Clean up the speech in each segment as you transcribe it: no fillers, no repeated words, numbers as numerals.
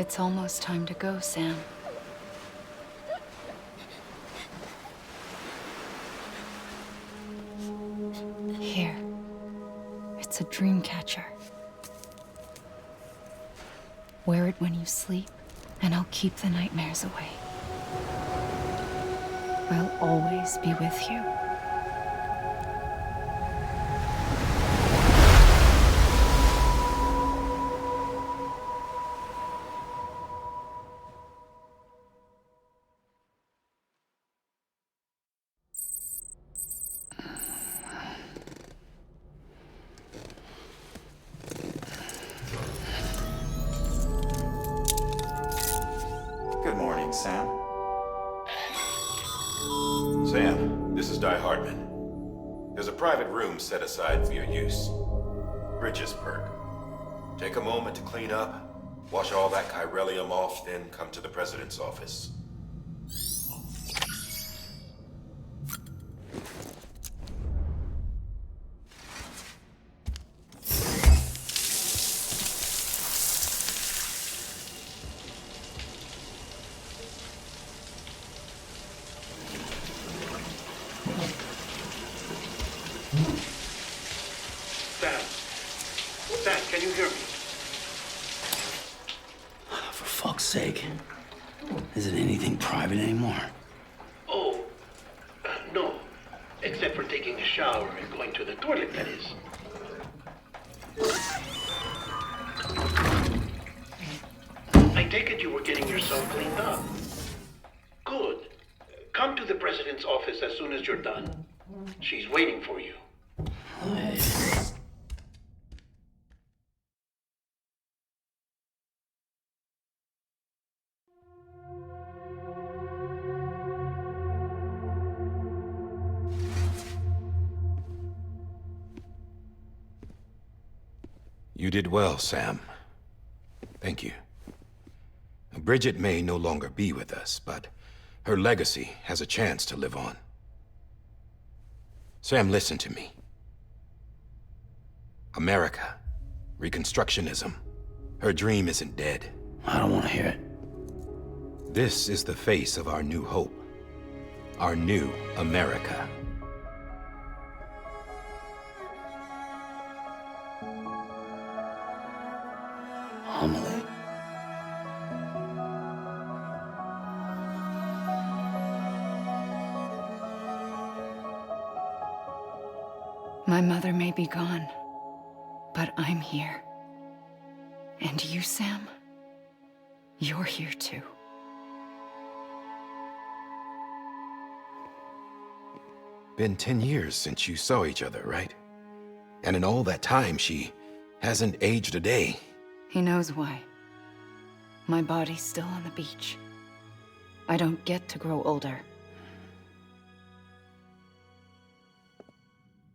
It's almost time to go, Sam. Here. It's a dream catcher. Wear it when you sleep, and I'll keep the nightmares away. I'll always be with you. Good morning, Sam. Sam, this is Di Hartman. There's a private room set aside for your use. Bridges perk. Take a moment to clean up, wash all that chiralium off, then come to the president's office. Sam, can you hear me? For fuck's sake. Isn't anything private anymore? Oh, no. Except for taking a shower and going to the toilet, that is. I take it you were getting yourself cleaned up. Good. Come to the president's office as soon as you're done. She's waiting for you. You did well, Sam. Thank you. Bridget may no longer be with us, but her legacy has a chance to live on. Sam, listen to me. America, Reconstructionism, her dream isn't dead. I don't want to hear it. This is the face of our new hope. Our new America. Amelia. My mother may be gone, but I'm here. And you, Sam, you're here too. Been 10 years since you saw each other, right? And in all that time, she hasn't aged a day. He knows why. My body's still on the beach. I don't get to grow older.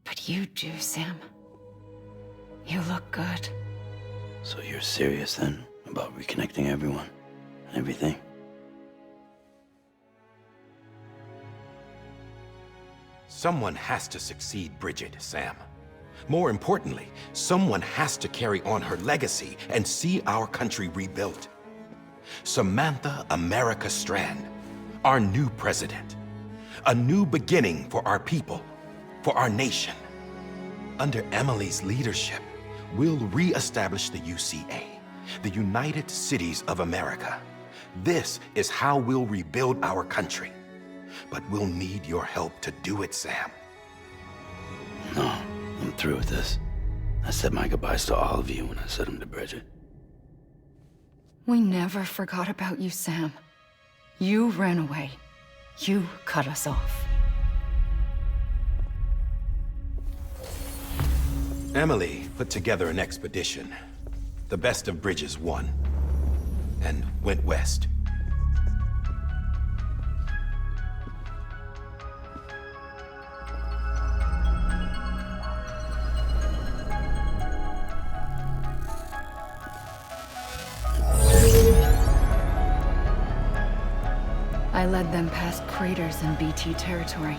But you do, Sam. You look good. So you're serious then about reconnecting everyone and everything? Someone has to succeed Bridget, Sam. More importantly, someone has to carry on her legacy and see our country rebuilt. Samantha America Strand, our new president. A new beginning for our people, for our nation. Under Emily's leadership, we'll re-establish the UCA, the United Cities of America. This is how we'll rebuild our country. But we'll need your help to do it, Sam. No, I'm through with this. I said my goodbyes to all of you when I said them to Bridget. We never forgot about you, Sam. You ran away. You cut us off. Emily put together an expedition. The best of Bridges won. And went west. I led them past craters in BT territory.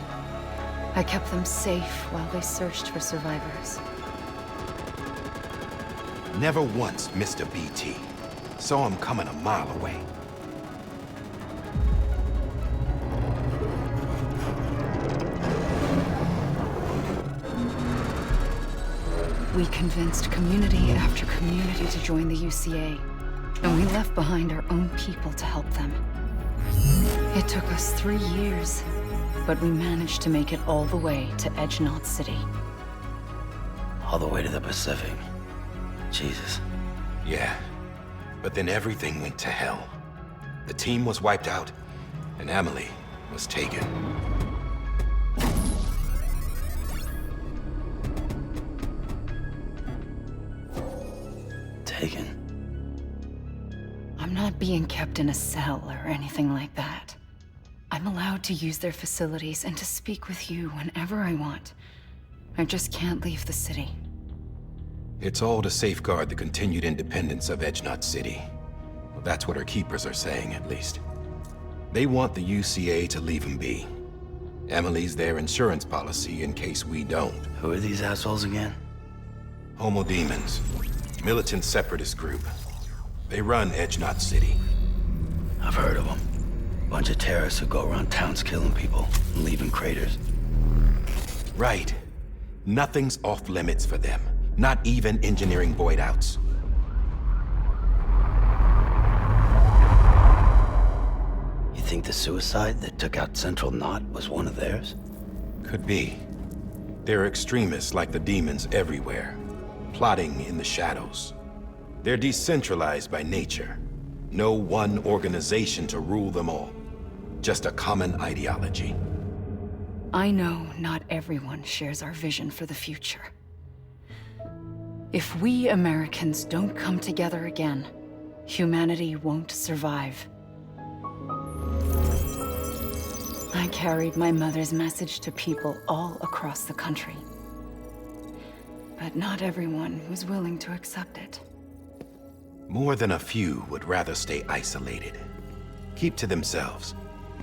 I kept them safe while they searched for survivors. Never once missed a BT. Saw him coming a mile away. We convinced community after community to join the UCA, and we left behind our own people to help them. It took us 3 years, but we managed to make it all the way to Edge-Knot City. All the way to the Pacific. Jesus. Yeah, but then everything went to hell. The team was wiped out, and Amelie was taken. Taken? I'm not being kept in a cell or anything like that. I'm allowed to use their facilities and to speak with you whenever I want. I just can't leave the city. It's all to safeguard the continued independence of Edge-Knot City. Well, that's what our keepers are saying, at least. They want the UCA to leave him be. Emily's their insurance policy in case we don't. Who are these assholes again? Homo Demons. Militant separatist group. They run Edge-Knot City. I've heard of them. Bunch of terrorists who go around towns killing people and leaving craters. Right. Nothing's off limits for them. Not even engineering void outs. You think the suicide that took out Central Knot was one of theirs? Could be. There are extremists like the demons everywhere, plotting in the shadows. They're decentralized by nature. No one organization to rule them all. Just a common ideology. I know not everyone shares our vision for the future. If we Americans don't come together again, humanity won't survive. I carried my mother's message to people all across the country. But not everyone was willing to accept it. More than a few would rather stay isolated. Keep to themselves.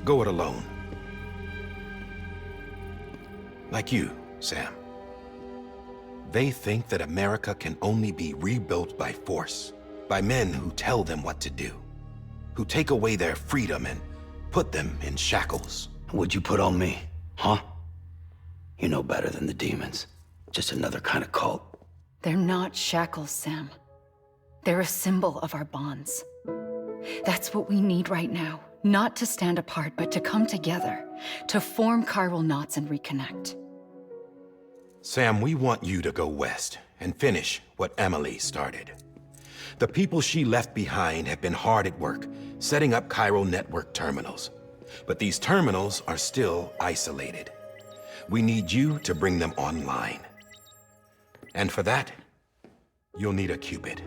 Go it alone. Like you, Sam. They think that America can only be rebuilt by force, by men who tell them what to do, who take away their freedom and put them in shackles. What'd you put on me, huh? You know better than the demons. Just another kind of cult. They're not shackles, Sam. They're a symbol of our bonds. That's what we need right now. Not to stand apart, but to come together, to form chiral knots and reconnect. Sam, we want you to go west and finish what Amelie started. The people she left behind have been hard at work, setting up chiral network terminals. But these terminals are still isolated. We need you to bring them online. And for that, you'll need a Cupid.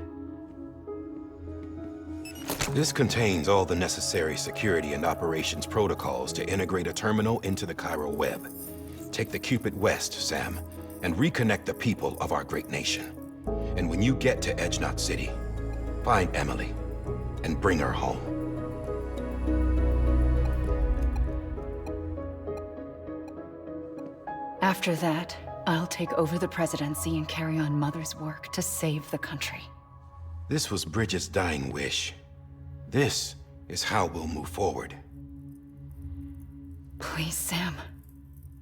This contains all the necessary security and operations protocols to integrate a terminal into the chiral web. Take the Cupid west, Sam, and reconnect the people of our great nation. And when you get to Edge-Knot City, find Amelie and bring her home. After that, I'll take over the presidency and carry on Mother's work to save the country. This was Bridget's dying wish. This is how we'll move forward. Please, Sam.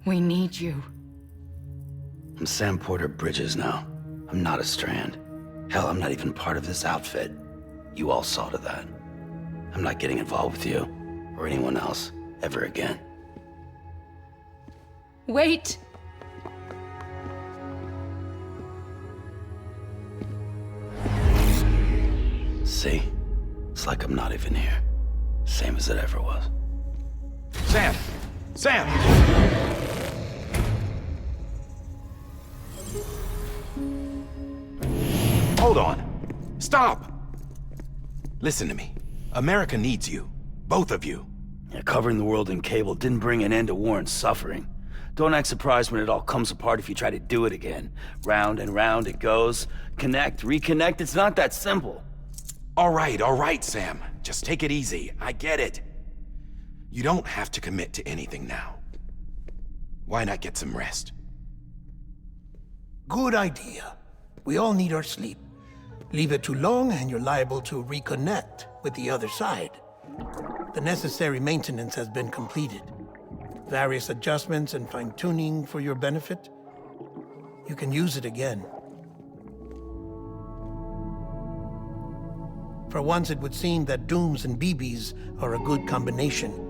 We need you. I'm Sam Porter Bridges now. I'm not a Strand. Hell, I'm not even part of this outfit. You all saw to that. I'm not getting involved with you, or anyone else, ever again. Wait! See? It's like I'm not even here. Same as it ever was. Sam! Sam! Hold on. Stop! Listen to me. America needs you. Both of you. Yeah, covering the world in cable didn't bring an end to war and suffering. Don't act surprised when it all comes apart if you try to do it again. Round and round it goes. Connect, reconnect, it's not that simple. All right, Sam. Just take it easy. I get it. You don't have to commit to anything now. Why not get some rest? Good idea. We all need our sleep. Leave it too long and you're liable to reconnect with the other side. The necessary maintenance has been completed. Various adjustments and fine-tuning for your benefit. You can use it again. For once, it would seem that Dooms and BBs are a good combination.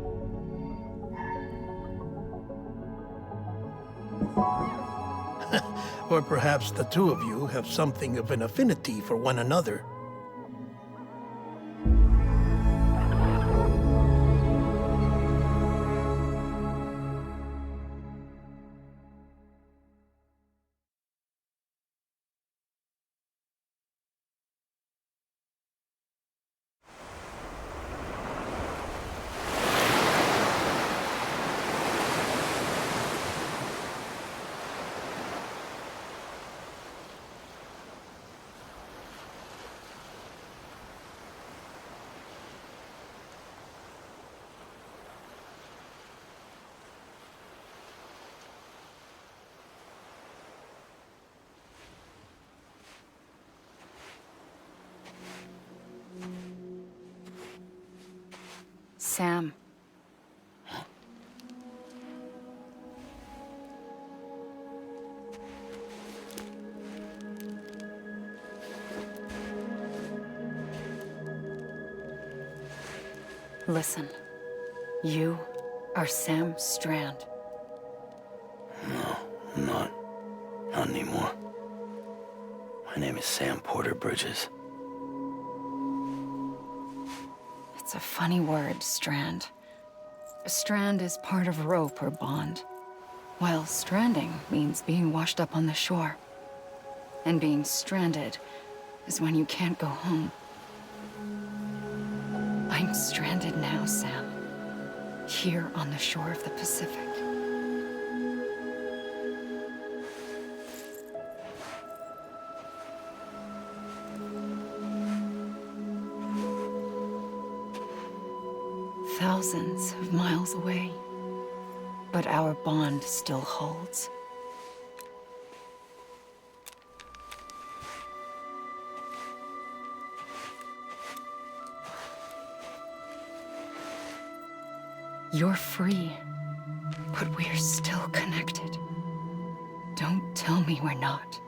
Or perhaps the two of you have something of an affinity for one another. Sam. Listen. You are Sam Strand. No, I'm not. Not anymore. My name is Sam Porter Bridges. It's a funny word, strand. A strand is part of rope or bond, while stranding means being washed up on the shore. And being stranded is when you can't go home. I'm stranded now, Sam. Here on the shore of the Pacific. Thousands of miles away, but our bond still holds. You're free, but we're still connected. Don't tell me we're not.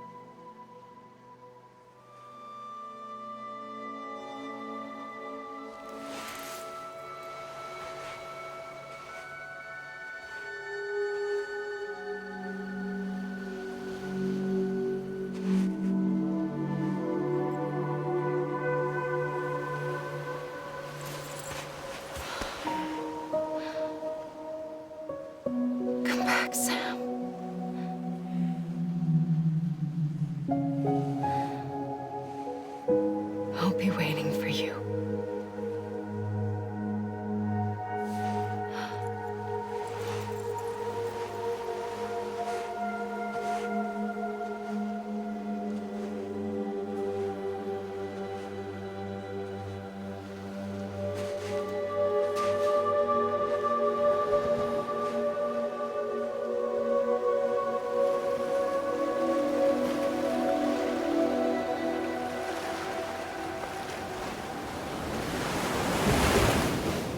Come back, Sam. I'll be waiting for you.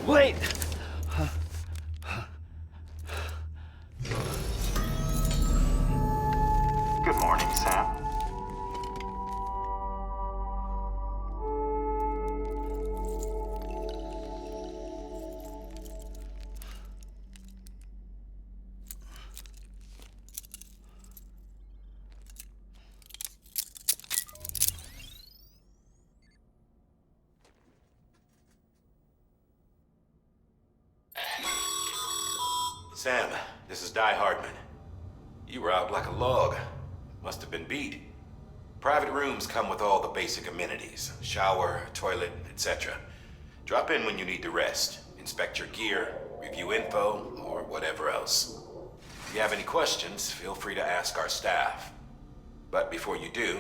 Wait! Good morning, Sam. Sam, this is Di Hardman. You were out like a log. Must have been beat. Private rooms come with all the basic amenities. Shower, toilet, etc. Drop in when you need to rest. Inspect your gear, review info, or whatever else. If you have any questions, feel free to ask our staff. But before you do,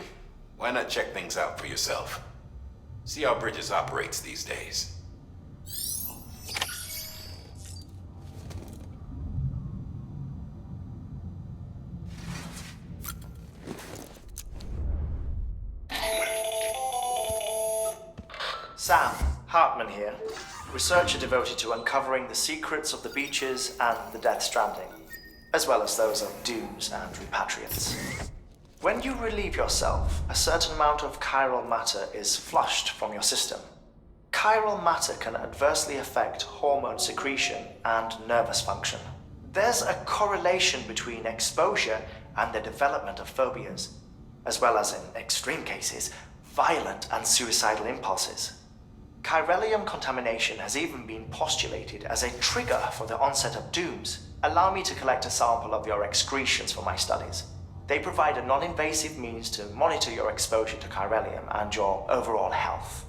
why not check things out for yourself? See how Bridges operates these days. Sam Hartman here, researcher devoted to uncovering the secrets of the beaches and the Death Stranding, as well as those of dooms and repatriates. When you relieve yourself, a certain amount of chiral matter is flushed from your system. Chiral matter can adversely affect hormone secretion and nervous function. There's a correlation between exposure and the development of phobias, as well as, in extreme cases, violent and suicidal impulses. Chiralium contamination has even been postulated as a trigger for the onset of dooms. Allow me to collect a sample of your excretions for my studies. They provide a non-invasive means to monitor your exposure to chiralium and your overall health.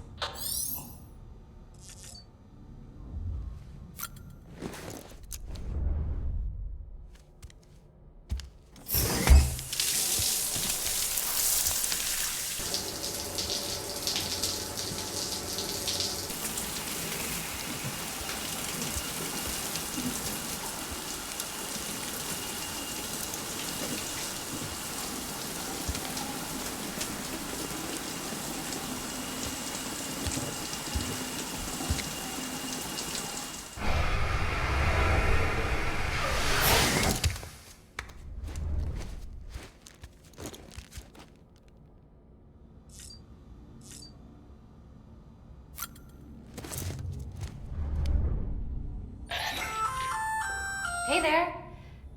Hey there.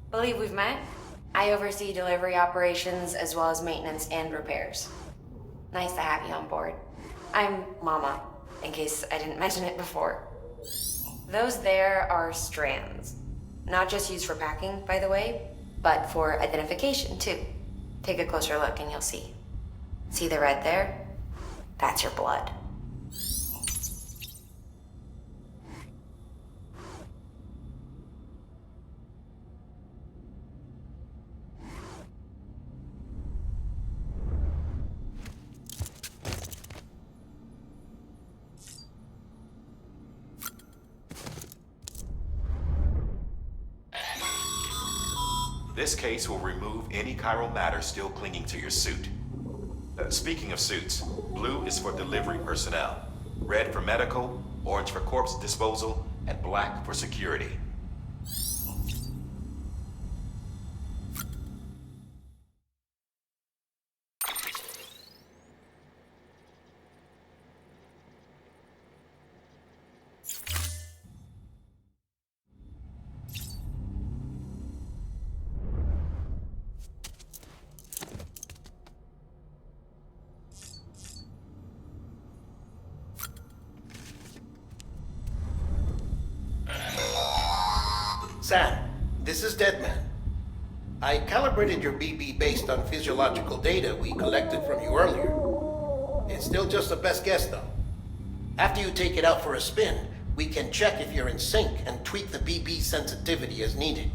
Believe we've met. I oversee delivery operations as well as maintenance and repairs. Nice to have you on board. I'm Mama, in case I didn't mention it before. Those there are strands. Not just used for packing, by the way, but for identification too. Take a closer look and you'll see. See the red there? That's your blood. This case will remove any chiral matter still clinging to your suit. Speaking of suits, blue is for delivery personnel, red for medical, orange for corpse disposal, and black for security. Sam, this is Deadman. I calibrated your BB based on physiological data we collected from you earlier. It's still just a best guess, though. After you take it out for a spin, we can check if you're in sync and tweak the BB sensitivity as needed.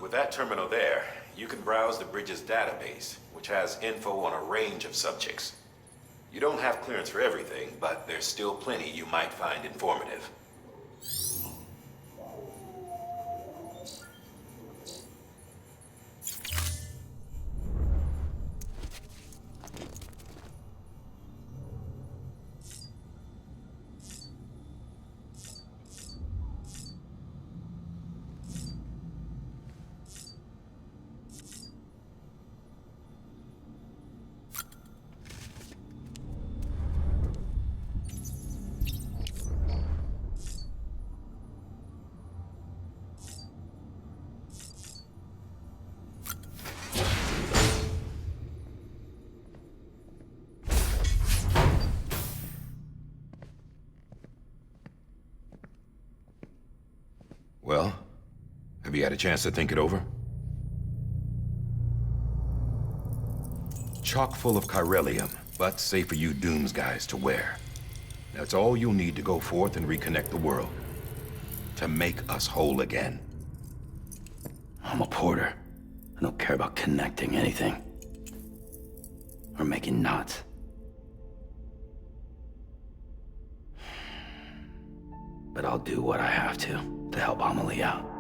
With that terminal there, you can browse the bridge's database, which has info on a range of subjects. You don't have clearance for everything, but there's still plenty you might find informative. Well, have you had a chance to think it over? Chock full of chiralium, but safe for you Dooms guys to wear. That's all you'll need to go forth and reconnect the world. To make us whole again. I'm a porter. I don't care about connecting anything. Or making knots. But I'll do what I have to help Amelia out.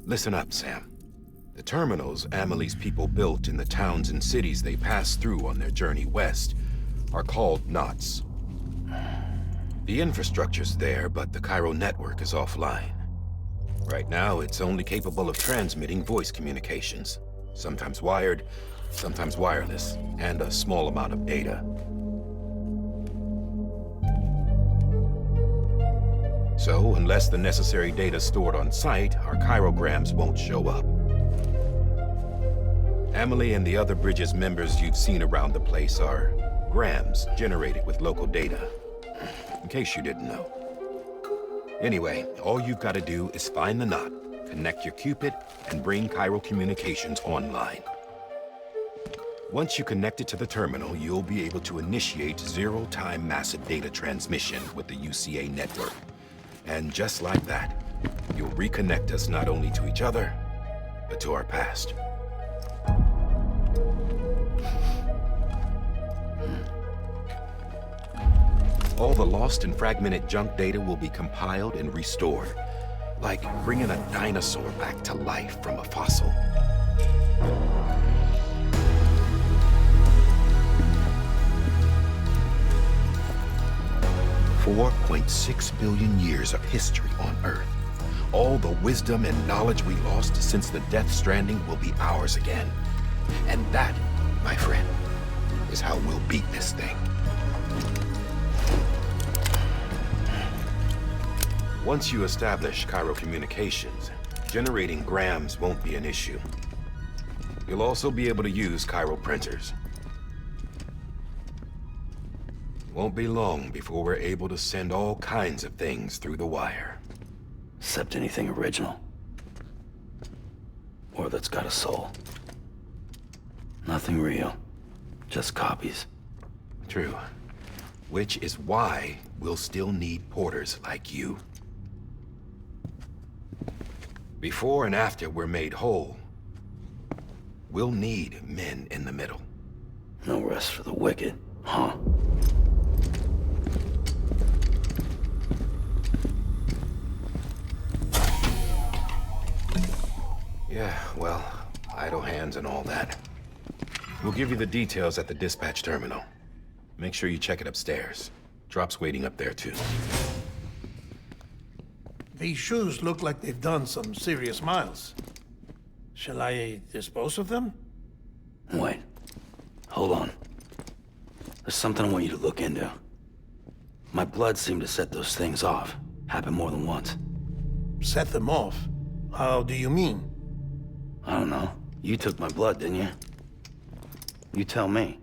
Listen up, Sam. The terminals Amelie's people built in the towns and cities they passed through on their journey west are called knots. The infrastructure's there, but the Cairo network is offline. Right now, it's only capable of transmitting voice communications, sometimes wired, sometimes wireless, and a small amount of data. So, unless the necessary data's stored on site, our chirograms won't show up. Amelie and the other Bridges members you've seen around the place are grams generated with local data, in case you didn't know. Anyway, all you've got to do is find the knot, connect your Cupid, and bring Cairo communications online. Once you connect it to the terminal, you'll be able to initiate zero-time massive data transmission with the UCA network. And just like that, you'll reconnect us not only to each other, but to our past. All the lost and fragmented junk data will be compiled and restored, like bringing a dinosaur back to life from a fossil. $4.6 billion years of history on Earth. All the wisdom and knowledge we lost since the Death Stranding will be ours again. And that, my friend, is how we'll beat this thing. Once you establish Cairo communications, generating grams won't be an issue. You'll also be able to use Cairo printers. Won't be long before we're able to send all kinds of things through the wire. Except anything original. Or that's got a soul. Nothing real. Just copies. True. Which is why we'll still need porters like you. Before and after we're made whole, we'll need men in the middle. No rest for the wicked, huh? Yeah, well, idle hands and all that. We'll give you the details at the dispatch terminal. Make sure you check it upstairs. Drop's waiting up there, too. These shoes look like they've done some serious miles. Shall I dispose of them? Wait. Hold on. There's something I want you to look into. My blood seemed to set those things off. Happened more than once. Set them off? How do you mean? I don't know. You took my blood, didn't you? You tell me.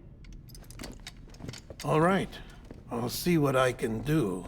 All right. I'll see what I can do.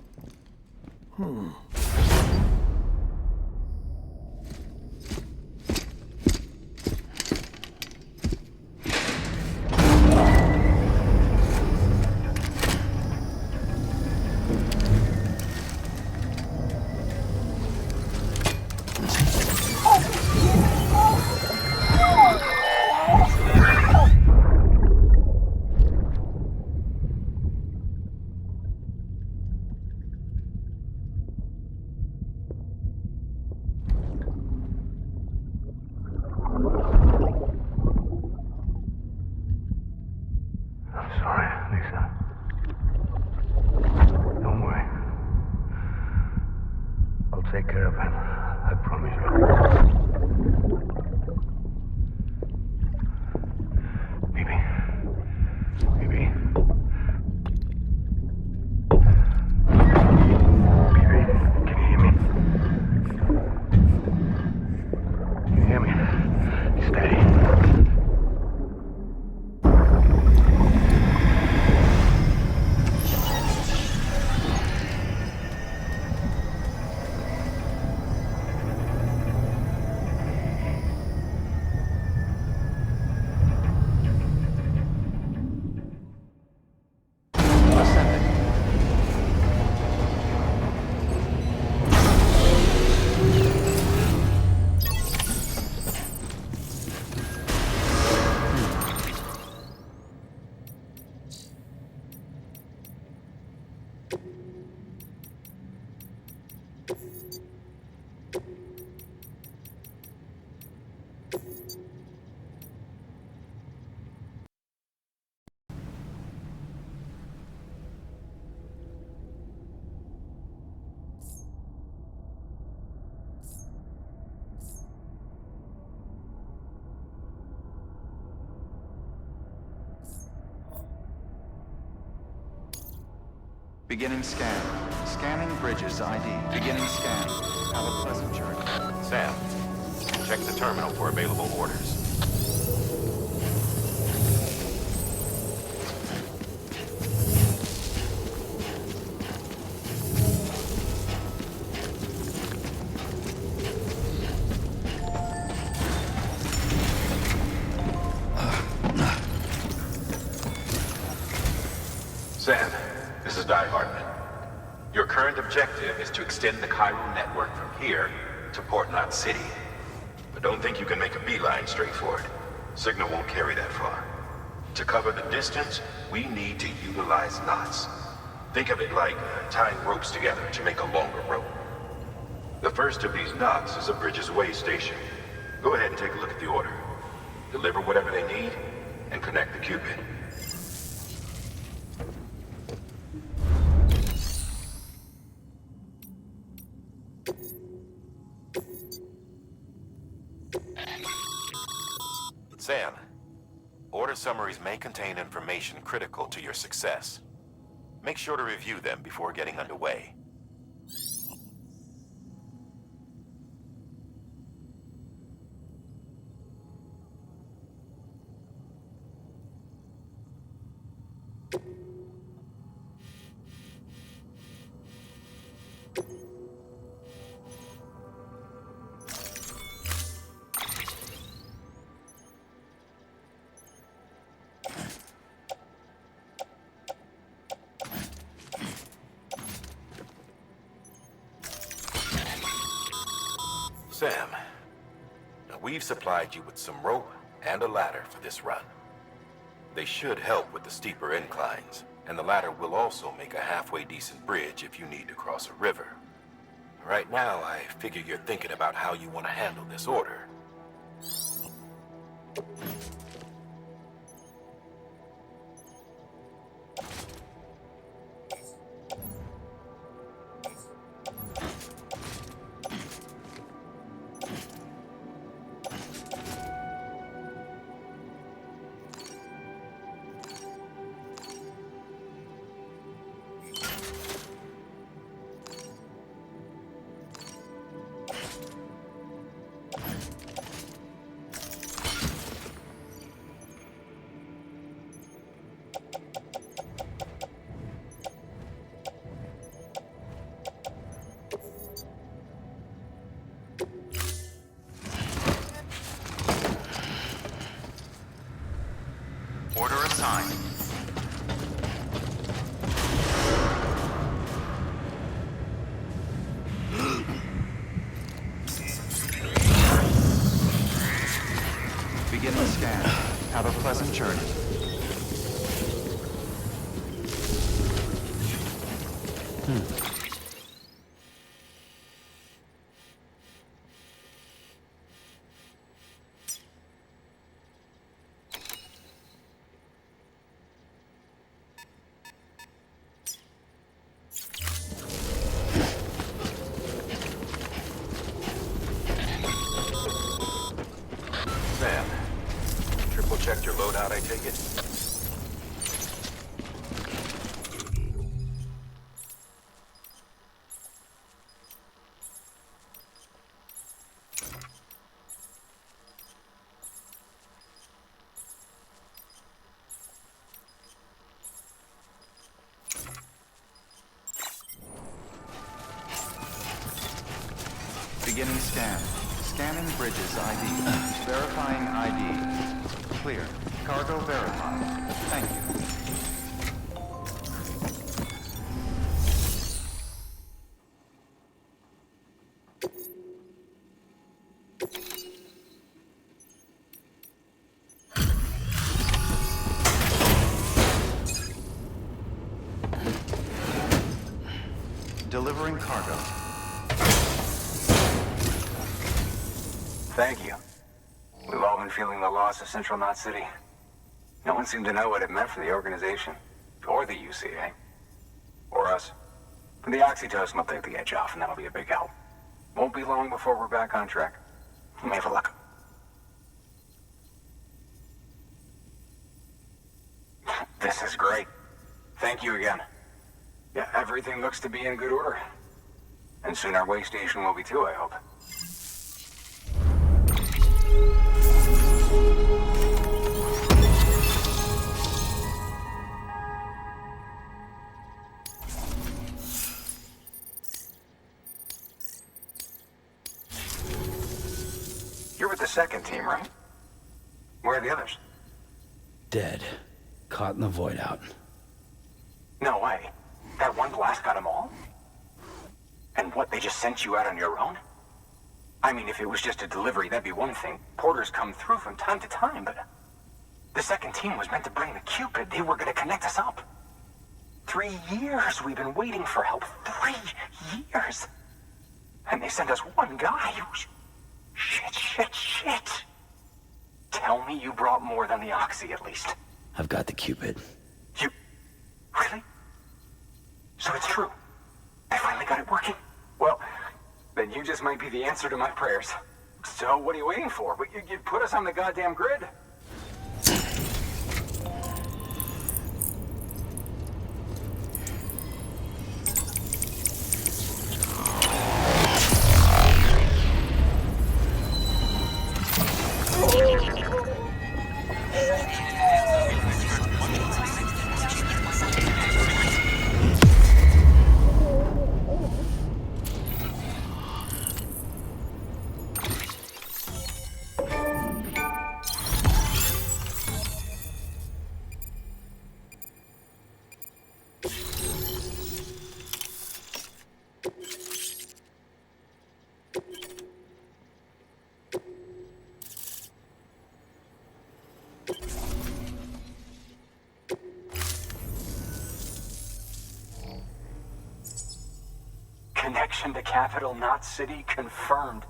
Beginning scan. Scanning bridges ID. Beginning scan. Have a pleasant journey. Sam, check the terminal for available orders. Sam, this is Die Hardman. Your current objective is to extend the Chiral network from here to Port Knot City. But don't think you can make a beeline straight for it. Signal won't carry that far. To cover the distance, we need to utilize knots. Think of it like tying ropes together to make a longer rope. The first of these knots is a Bridges Way station. Go ahead and take a look at the order. Deliver whatever they need, and connect the Cupid. Sam, order summaries may contain information critical to your success. Make sure to review them before getting underway. Sam, now we've supplied you with some rope and a ladder for this run. They should help with the steeper inclines, and the ladder will also make a halfway decent bridge if you need to cross a river. Right now, I figure you're thinking about how you want to handle this order. Order assigned. Beginning scan. Have a pleasant journey. Sam, triple checked your loadout, I take it? Beginning scan. Scanning bridges ID. Verifying ID. Clear. Cargo verified. Thank you. Delivering cargo. Thank you. We've all been feeling the loss of Central Knot City. No one seemed to know what it meant for the organization, or the UCA, or us. And the oxytocin will take the edge off, and that'll be a big help. Won't be long before we're back on track. We may have a luck. This is great. Thank you again. Yeah, everything looks to be in good order. And soon our way station will be too, I hope. You're with the second team, right? Where are the others? Dead. Caught in the void out. No way. That one blast got them all? And what, they just sent you out on your own? I mean, if it was just a delivery, that'd be one thing. Porters come through from time to time, but... The second team was meant to bring the Cupid. They were gonna connect us up. 3 years we've been waiting for help. 3 years! And they sent us one guy. Shit. Tell me you brought more than the Oxy, at least. I've got the Cupid. You... Really? So it's true. I finally got it working. Well, then you just might be the answer to my prayers. So what are you waiting for? You put us on the goddamn grid. Connection to capital, not city, confirmed.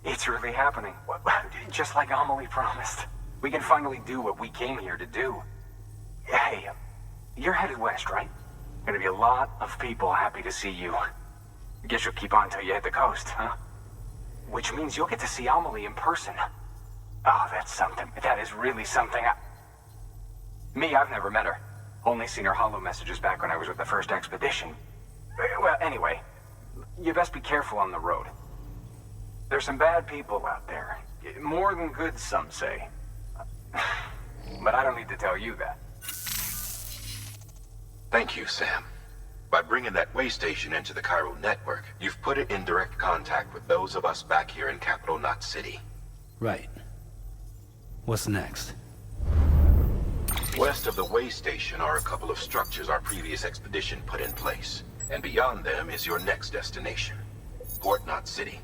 It's really happening. Just like Amelie promised. We can finally do what we came here to do. Hey, you're headed west, right? Gonna be a lot of people happy to see you. Guess you'll keep on till you hit the coast, huh? Which means you'll get to see Amelie in person. Oh, that's something. That is really something. Me, I've never met her. Only seen her holo messages back when I was with the first expedition. Well, anyway, you best be careful on the road. There's some bad people out there. More than good, some say. But I don't need to tell you that. Thank you, Sam. By bringing that way station into the Cairo network, you've put it in direct contact with those of us back here in Capital Knot City. Right. What's next? West of the way station are a couple of structures our previous expedition put in place. And beyond them is your next destination, Port Knot City.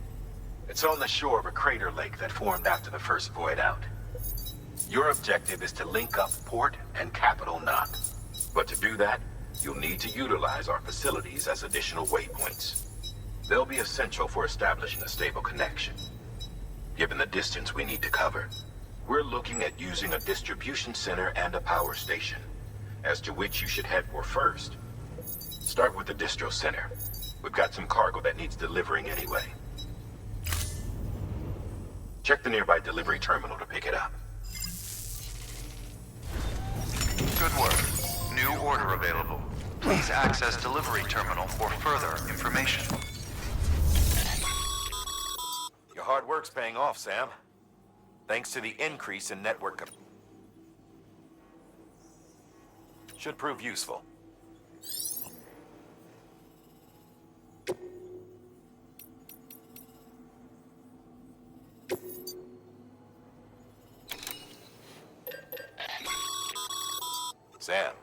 It's on the shore of a crater lake that formed after the first void out. Your objective is to link up Port and Capital Knot. But to do that, you'll need to utilize our facilities as additional waypoints. They'll be essential for establishing a stable connection. Given the distance we need to cover, we're looking at using a distribution center and a power station, as to which you should head for first. Start with the distro center. We've got some cargo that needs delivering anyway. Check the nearby delivery terminal to pick it up. Good work. New order available. Please access delivery terminal for further information. Your hard work's paying off, Sam. Thanks to the increase in network should prove useful. Sam,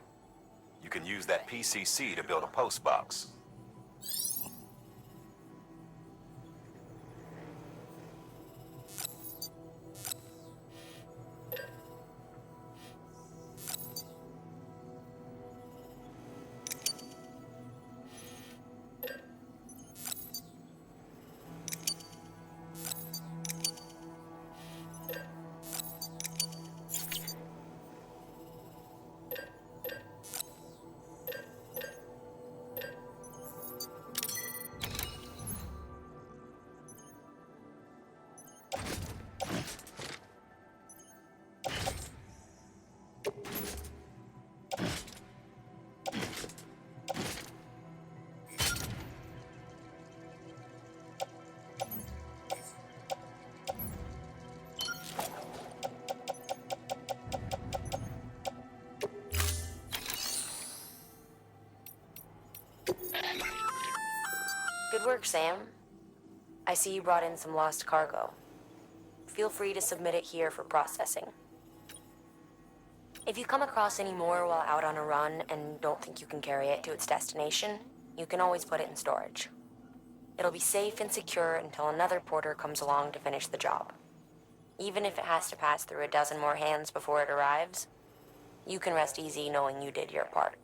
you can use that PCC to build a post box. Good work, Sam. I see you brought in some lost cargo. Feel free to submit it here for processing. If you come across any more while out on a run and don't think you can carry it to its destination, you can always put it in storage. It'll be safe and secure until another porter comes along to finish the job. Even if it has to pass through a dozen more hands before it arrives, you can rest easy knowing you did your part.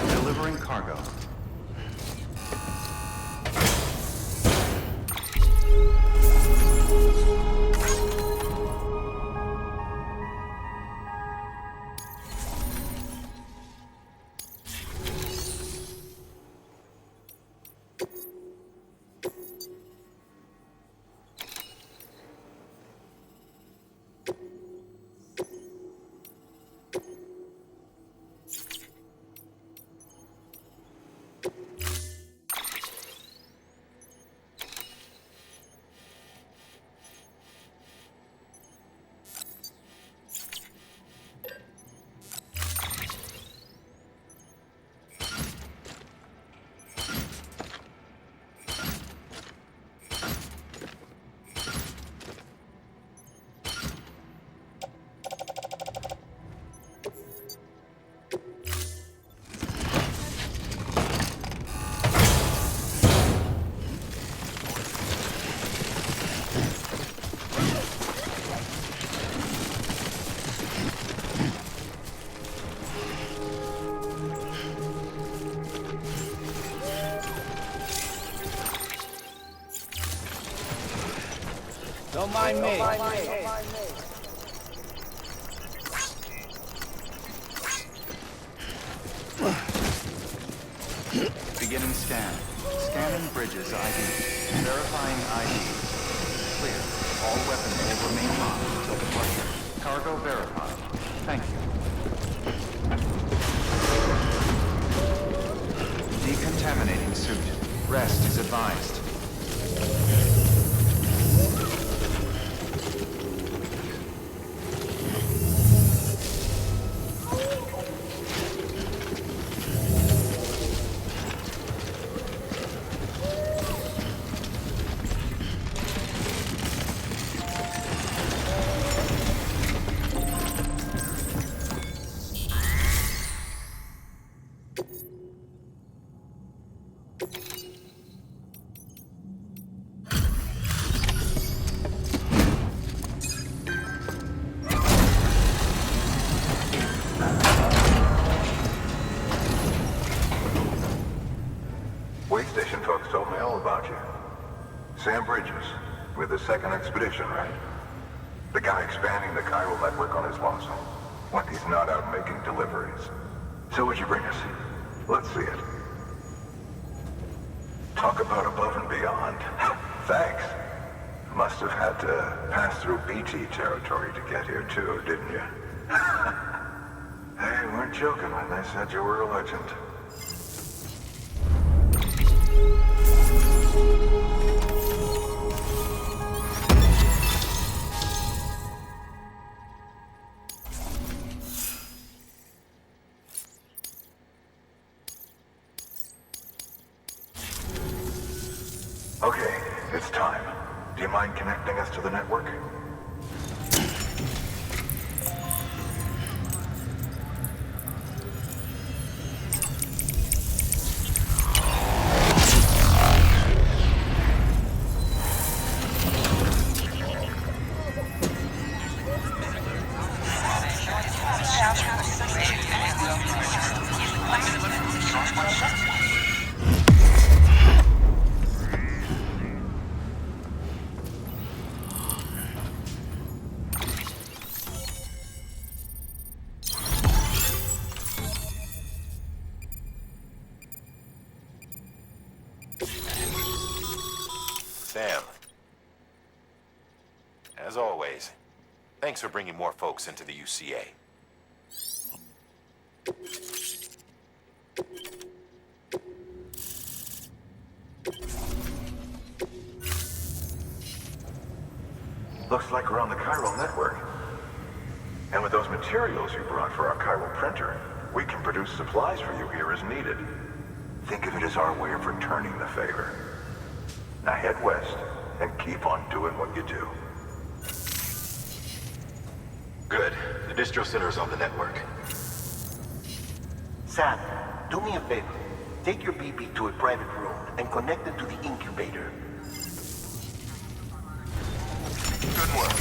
Delivering cargo. Don't mind me. Beginning scan. Scanning bridges ID. Verifying ID. Clear. All weapons will remain locked until departure. Cargo verified. Thank you. Decontaminating suit. Rest is advised. Way station folks told me all about you. Sam Bridges, with the second expedition, right? The guy expanding the chiral network on his lonesome, when he's not out making deliveries. So what'd you bring us? Let's see it. Talk about above and beyond. Thanks. Must have had to pass through BT territory to get here too, didn't you? They weren't joking when they said you were a legend. Okay, it's time. Do you mind connecting us to the network? Sam. As always, thanks for bringing more folks into the UCA. Looks like we're on the chiral network. And with those materials you brought for our chiral printer, we can produce supplies for you here as needed. Think of it as our way of returning the favor. Now head west and keep on doing what you do. Good. The distro center is on the network. Sam, do me a favor. Take your BB to a private room and connect it to the incubator. Good work.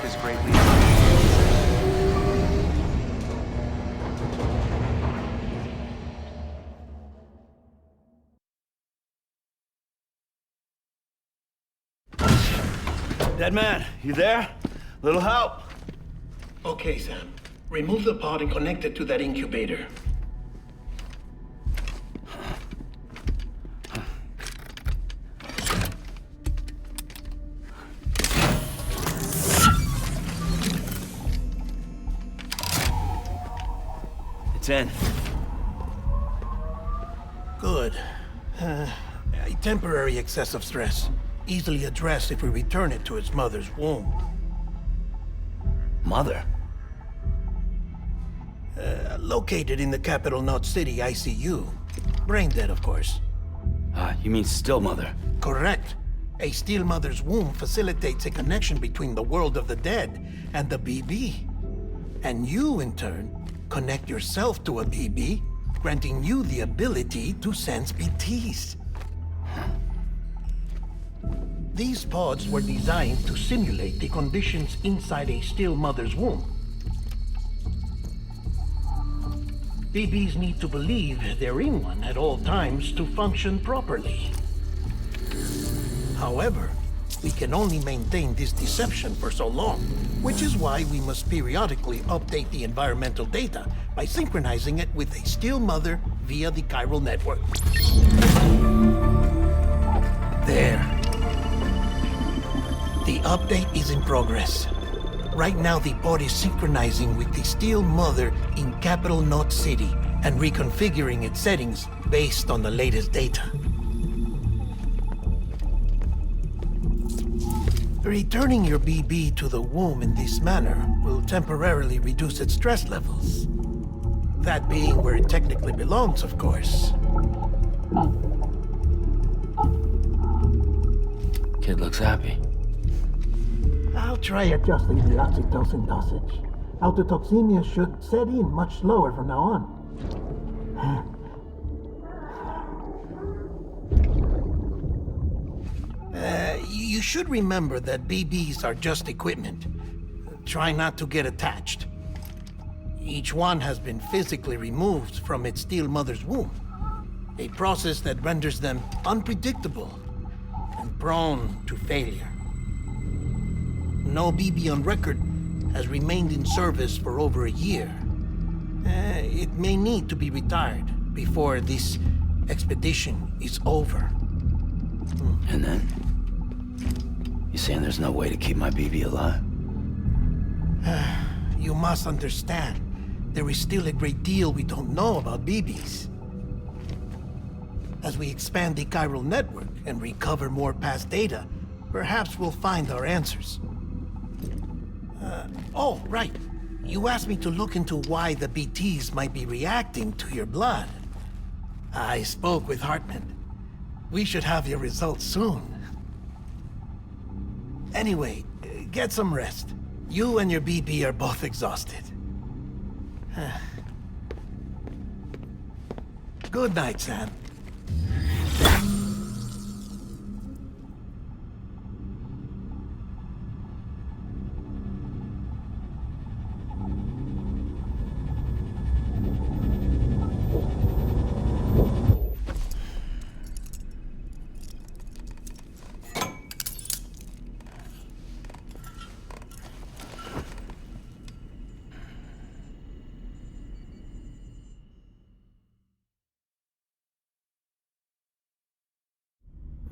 Is greatly appreciated. Dead man, you there? Little help? Okay, Sam. Remove the pod and connect it to that incubator. It's in. Good. A temporary excessive stress. Easily addressed if we return it to its mother's womb. Mother? Located in the capital Knot City ICU. Brain dead, of course. You mean still mother? Correct. A still mother's womb facilitates a connection between the world of the dead and the BB. And you, in turn, connect yourself to a BB, granting you the ability to sense BTs. These pods were designed to simulate the conditions inside a still mother's womb. BBs need to believe they're in one at all times to function properly. However, we can only maintain this deception for so long, which is why we must periodically update the environmental data by synchronizing it with a still mother via the chiral network. There. The update is in progress. Right now, the pod is synchronizing with the still mother in capital Knot City and reconfiguring its settings based on the latest data. Returning your BB to the womb in this manner will temporarily reduce its stress levels. That being where it technically belongs, of course. Kid looks happy. I'll try adjusting the oxytocin dosage. Autotoxemia should set in much slower from now on. You should remember that BBs are just equipment. Try not to get attached. Each one has been physically removed from its still mother's womb. A process that renders them unpredictable and prone to failure. No BB on record has remained in service for over a year. It may need to be retired before this expedition is over. And then? You saying there's no way to keep my BB alive? You must understand, there is still a great deal we don't know about BBs. As we expand the chiral network and recover more past data, perhaps we'll find our answers. Oh, right. You asked me to look into why the BTs might be reacting to your blood. I spoke with Hartman. We should have your results soon. Anyway, get some rest. You and your BB are both exhausted. Good night, Sam.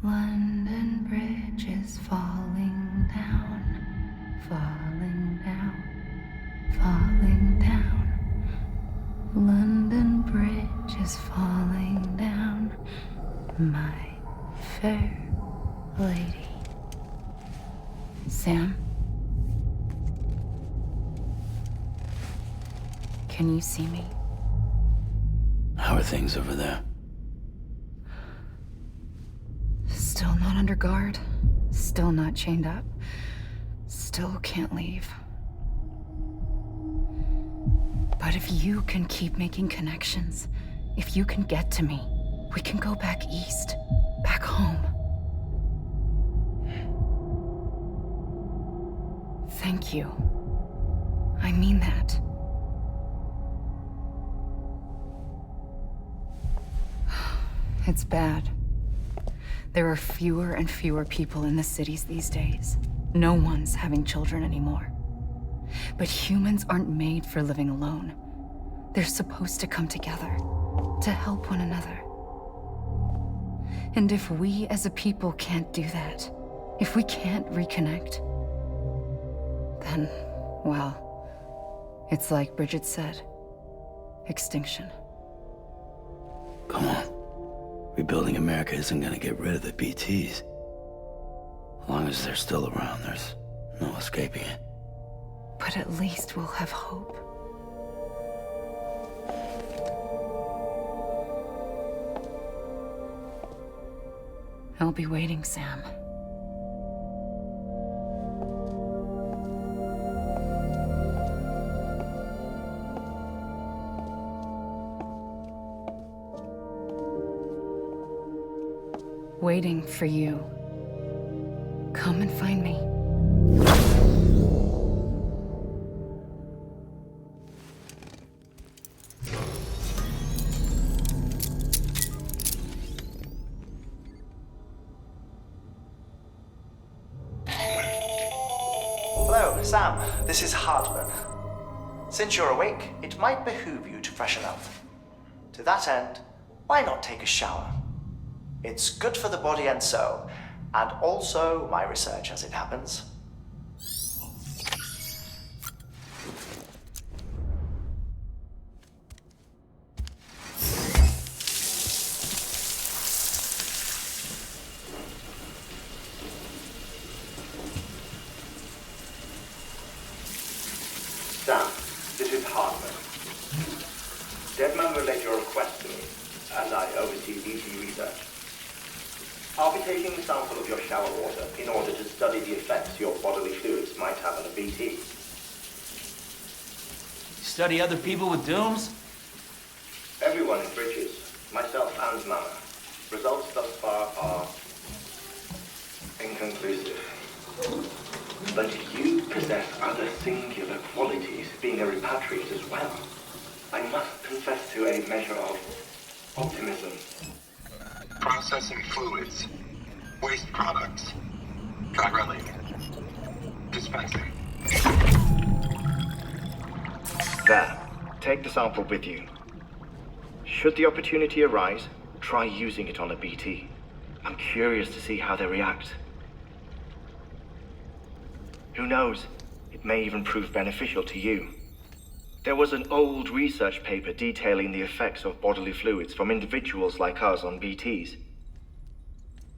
London Bridge is falling down, falling down, falling down. London Bridge is falling down, my fair lady. Sam? Can you see me? How are things over there? Still not under guard. Still not chained up. Still can't leave. But if you can keep making connections, if you can get to me, we can go back east. Back home. Thank you. I mean that. It's bad. There are fewer and fewer people in the cities these days. No one's having children anymore. But humans aren't made for living alone. They're supposed to come together, to help one another. And if we as a people can't do that, if we can't reconnect, then, well, it's like Bridget said, extinction. Come on. Rebuilding America isn't gonna get rid of the BTs. As long as they're still around, there's no escaping it. But at least we'll have hope. I'll be waiting, Sam. Waiting for you. Come and find me. Hello, Sam. This is Hartman. Since you're awake, it might behoove you to freshen up. To that end, why not take a shower? It's good for the body and soul, and also my research as it happens. Sam, this is Hartman. Deadman relayed your request to me, and I oversee BT research. I'll be taking a sample of your shower water in order to study the effects your bodily fluids might have on a BT. Study other people with dooms? Everyone in Bridges, myself and Mama. Results thus far are inconclusive. But you possess other singular qualities, being a repatriate as well. I must confess to a measure of optimism. Processing fluids. Waste products. Drilling. Dispensing. There. Take the sample with you. Should the opportunity arise, try using it on a BT. I'm curious to see how they react. Who knows? It may even prove beneficial to you. There was an old research paper detailing the effects of bodily fluids from individuals like us on BTs.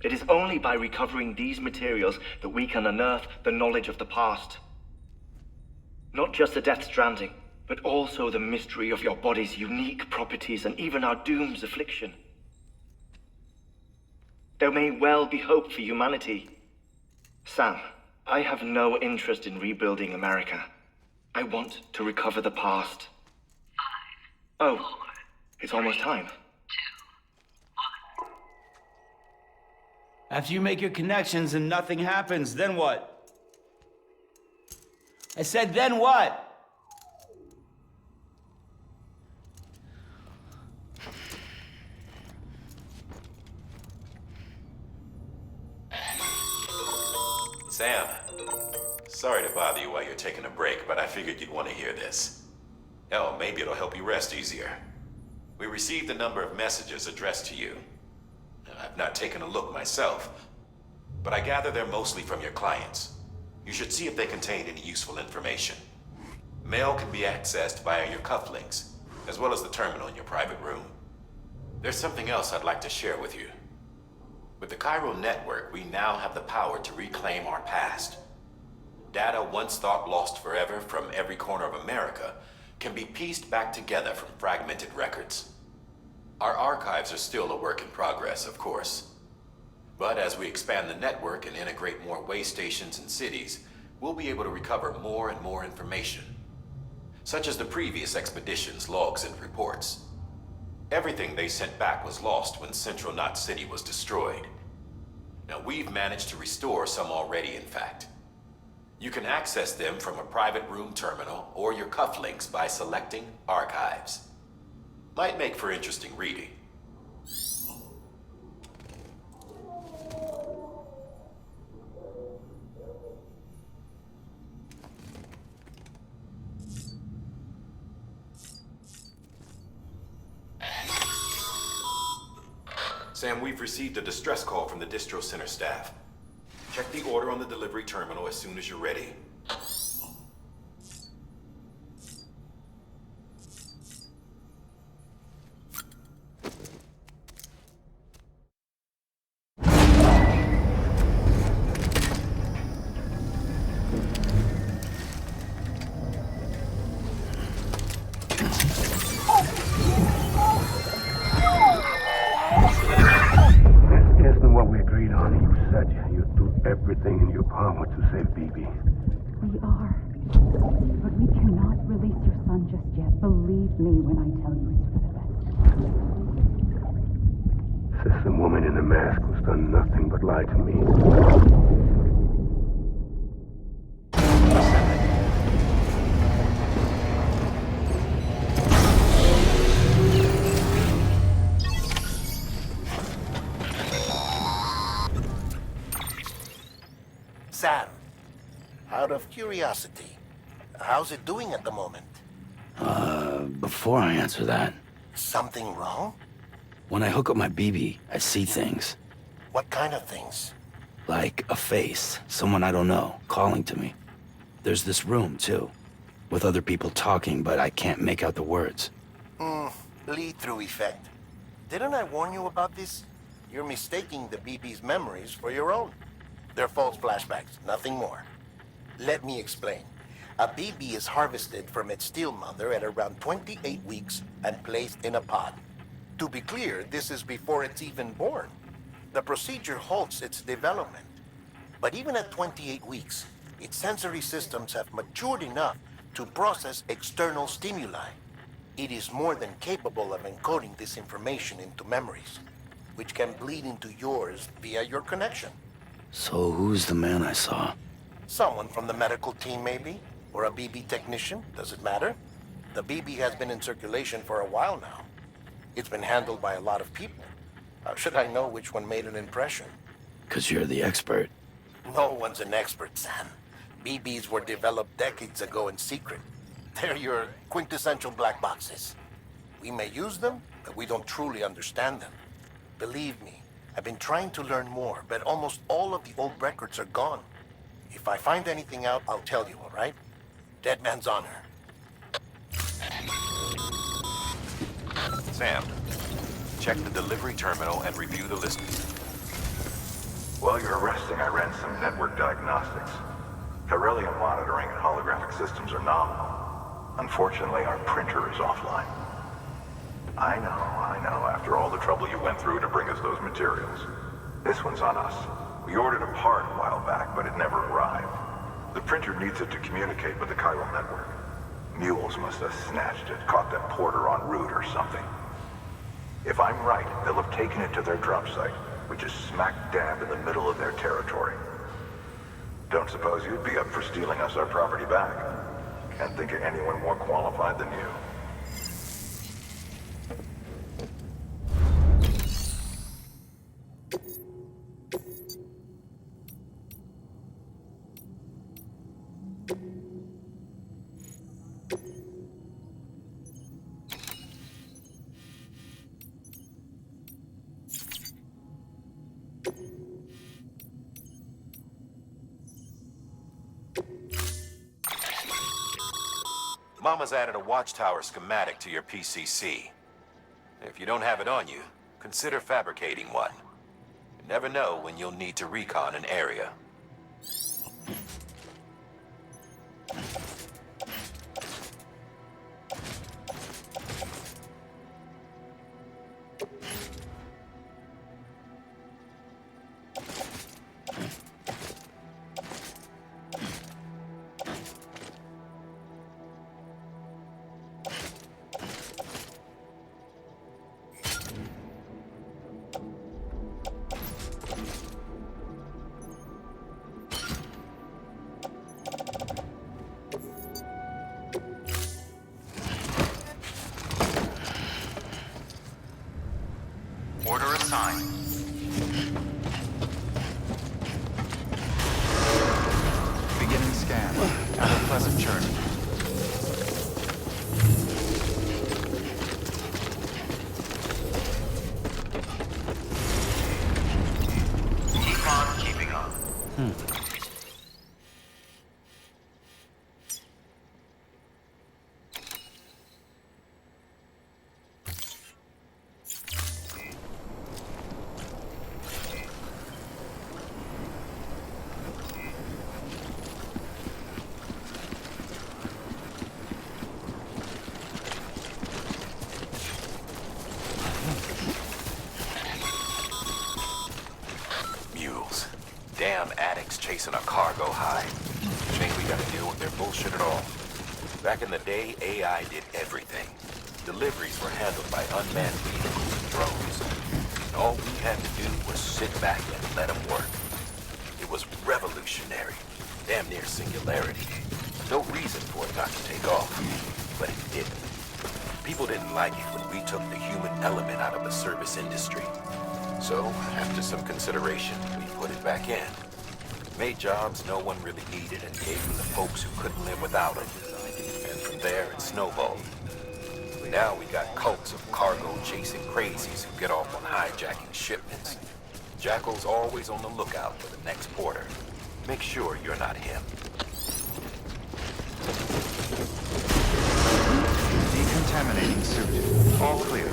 It is only by recovering these materials that we can unearth the knowledge of the past. Not just the Death Stranding, but also the mystery of your body's unique properties and even our doom's affliction. There may well be hope for humanity. Sam, I have no interest in rebuilding America. I want to recover the past. 5, 4, it's almost time. 2, 1. After you make your connections and nothing happens, then what? I said, then what? Sam, sorry to bother you while you're taking a break, but I figured you'd want to hear this. Hell, maybe it'll help you rest easier. We received a number of messages addressed to you. I've not taken a look myself, but I gather they're mostly from your clients. You should see if they contain any useful information. Mail can be accessed via your cufflinks, as well as the terminal in your private room. There's something else I'd like to share with you. With the Cairo network, we now have the power to reclaim our past. Data once thought lost forever from every corner of America can be pieced back together from fragmented records. Our archives are still a work in progress, of course. But as we expand the network and integrate more way stations and cities, we'll be able to recover more and more information, such as the previous expedition's logs and reports. Everything they sent back was lost when Central Knot City was destroyed. Now, we've managed to restore some already, in fact. You can access them from a private room terminal or your cufflinks by selecting Archives. Might make for interesting reading. Sam, we've received a distress call from the distro center staff. Check the order on the delivery terminal as soon as you're ready. Everything in your power to save BB. We are. But we cannot release your son just yet. Believe me when I tell you it's for the best. System woman in the mask who's done nothing but lie to me. Sam, out of curiosity, how's it doing at the moment? Before I answer that, Something wrong? when I hook up my BB, I see things. What kind of things? Like a face, someone I don't know, calling to me. There's this room, too, with other people talking, but I can't make out the words. Lead-through effect. Didn't I warn you about this? You're mistaking the BB's memories for your own. They're false flashbacks, nothing more. Let me explain. A BB is harvested from its steel mother at around 28 weeks and placed in a pod. To be clear, this is before it's even born. The procedure halts its development. But even at 28 weeks, its sensory systems have matured enough to process external stimuli. It is more than capable of encoding this information into memories, which can bleed into yours via your connection. So who's the man I saw? Someone from the medical team, maybe? Or a BB technician? Does it matter? The BB has been in circulation for a while now. It's been handled by a lot of people. How should I know which one made an impression? 'Cause you're the expert. No one's an expert, Sam. BBs were developed decades ago in secret. They're your quintessential black boxes. We may use them, but we don't truly understand them. Believe me, I've been trying to learn more, but almost all of the old records are gone. If I find anything out, I'll tell you, all right? Dead man's honor. Sam, check the delivery terminal and review the list. While you're resting, I ran some network diagnostics. Beryllium monitoring and holographic systems are nominal. Unfortunately, our printer is offline. I know, after all the trouble you went through to bring us those materials. This one's on us. We ordered a part a while back, but it never arrived. The printer needs it to communicate with the chiral network. Mules must have snatched it, caught that porter en route or something. If I'm right, they'll have taken it to their drop site, which is smack dab in the middle of their territory. Don't suppose you'd be up for stealing us our property back? Can't think of anyone more qualified than you. Mama's added a watchtower schematic to your PCC. If you don't have it on you, consider fabricating one. You never know when you'll need to recon an area. Order assigned. Beginning scan. Have a pleasant journey. Keep on keeping on. Mules. Damn addicts chasing a cargo high. Shame we gotta deal with their bullshit at all. Back in the day, AI did everything. Deliveries were handled by unmanned vehicles and drones. And all we had to do was sit back and let them work. It was revolutionary. Damn near singularity. No reason for it not to take off. But it didn't. People didn't like it when we took the human element out of the service industry. So, after some consideration, we put it back in. Made jobs no one really needed and gave them to folks who couldn't live without them. And from there, it snowballed. Now we got cults of cargo-chasing crazies who get off on hijacking shipments. Jackal's always on the lookout for the next porter. Make sure you're not him. Decontaminating suit. All clear.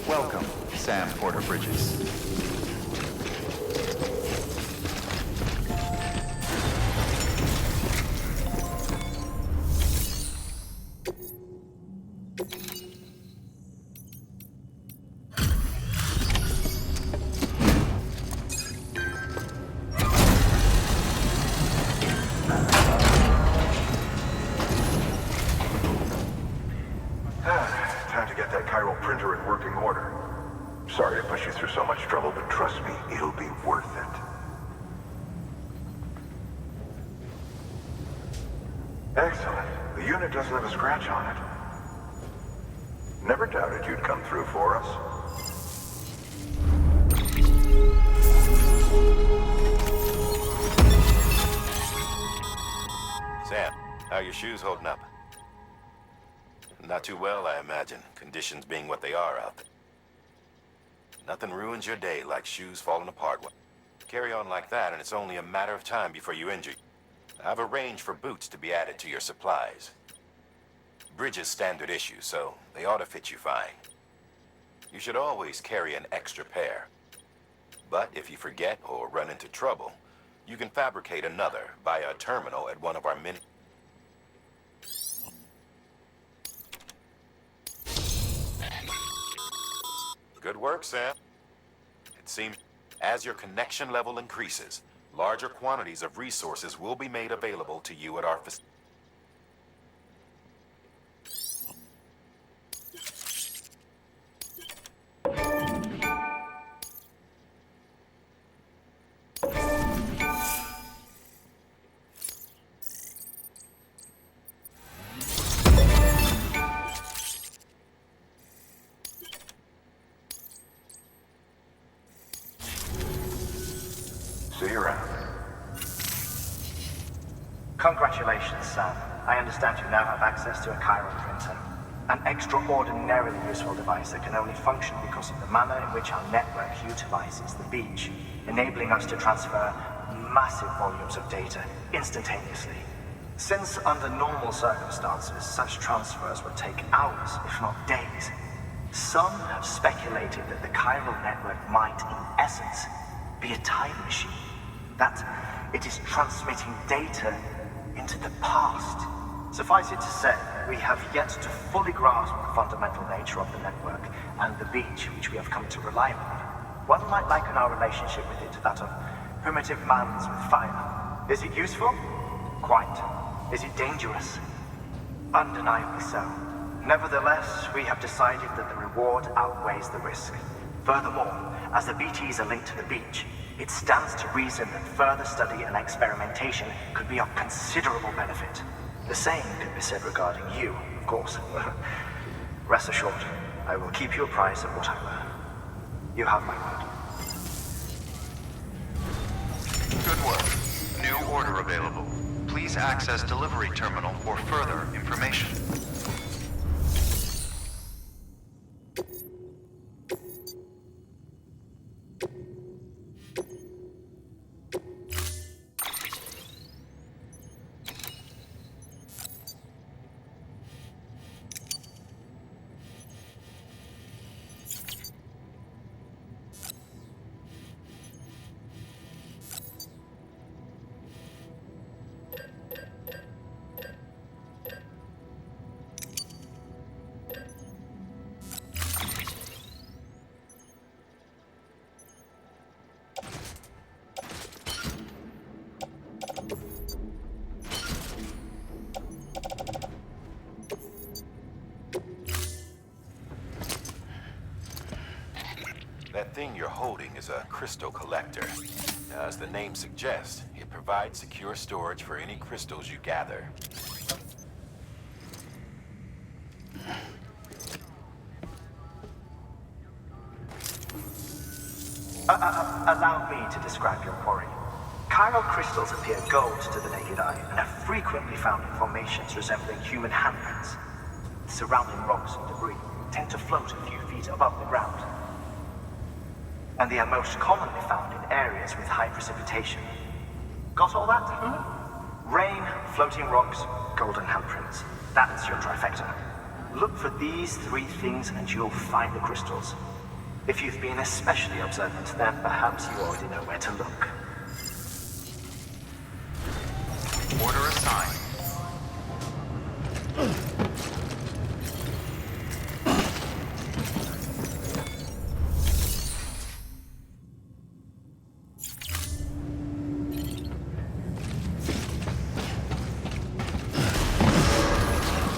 Welcome, Sam Porter Bridges. Time to get that chiral printer in working order. Sorry to push you through so much trouble, but trust me, it'll be worth it. Excellent. The unit doesn't have a scratch on it. Never doubted you'd come through for us. Sam, how are your shoes holding up? Not too well, I imagine, conditions being what they are out there. Nothing ruins your day like shoes falling apart. Carry on like that, and it's only a matter of time before you injure. I've arranged for boots to be added to your supplies. Bridges standard issue, so they ought to fit you fine. You should always carry an extra pair. But if you forget or run into trouble, You can fabricate another via a terminal at one of our many... Good work, Sam. It seems as your connection level increases, larger quantities of resources will be made available to you at our facility. See you around. Congratulations, Sam. I understand you now have access to a chiral printer. An extraordinarily useful device that can only function because of the manner in which our network utilizes the beach, enabling us to transfer massive volumes of data instantaneously. Since under normal circumstances, such transfers would take hours, if not days, some have speculated that the chiral network might, in essence, be a time machine. That it is transmitting data into the past. Suffice it to say, we have yet to fully grasp the fundamental nature of the network and the beach which we have come to rely on. One might liken our relationship with it to that of primitive mans with fire. Is it useful? Quite. Is it dangerous? Undeniably so. Nevertheless, we have decided that the reward outweighs the risk. Furthermore, as the BTs are linked to the beach, it stands to reason that further study and experimentation could be of considerable benefit. The same could be said regarding you, of course. Rest assured, I will keep you apprised of what I learn. You have my word. Good work. New order available. Please access delivery terminal for further information. That thing you're holding is a crystal collector. Now, as the name suggests, it provides secure storage for any crystals you gather. Allow me to describe your quarry. Chiral crystals appear gold to the naked eye and are frequently found in formations resembling human handprints. Surrounding rocks and debris tend to float a few feet above the ground. And they are most commonly found in areas with high precipitation. Got all that? Rain, floating rocks, golden handprints. That's your trifecta. Look for these three things and you'll find the crystals. If you've been especially observant, then perhaps you already know where to look. Order assigned.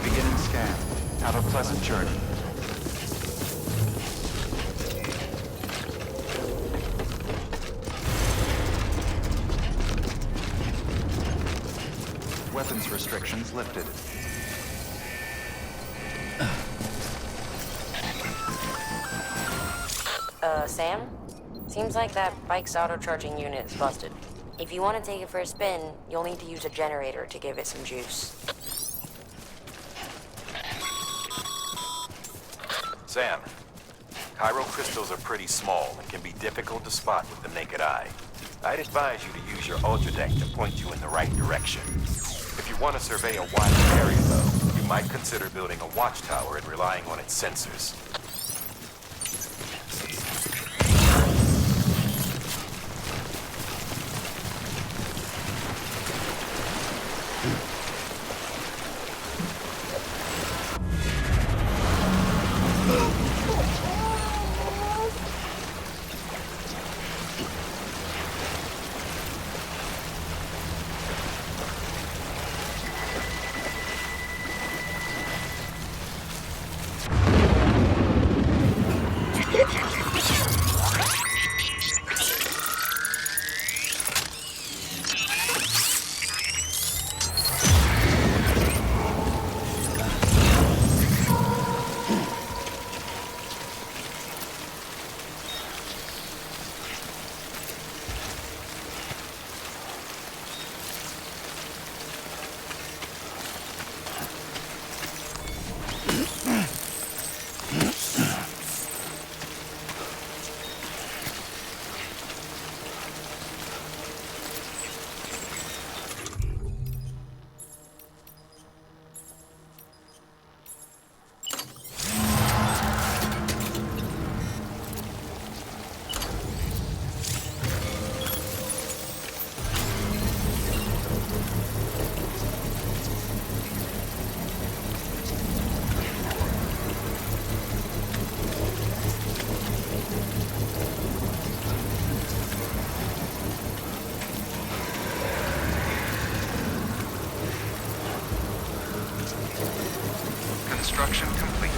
Beginning scan. Have a pleasant journey. Weapons restrictions lifted. Sam? Seems like that bike's auto-charging unit is busted. If you want to take it for a spin, you'll need to use a generator to give it some juice. Sam, chiral crystals are pretty small and can be difficult to spot with the naked eye. I'd advise you to use your ultradeck to point you in the right direction. If you want to survey a wider area, though, you might consider building a watchtower and relying on its sensors. Construction complete.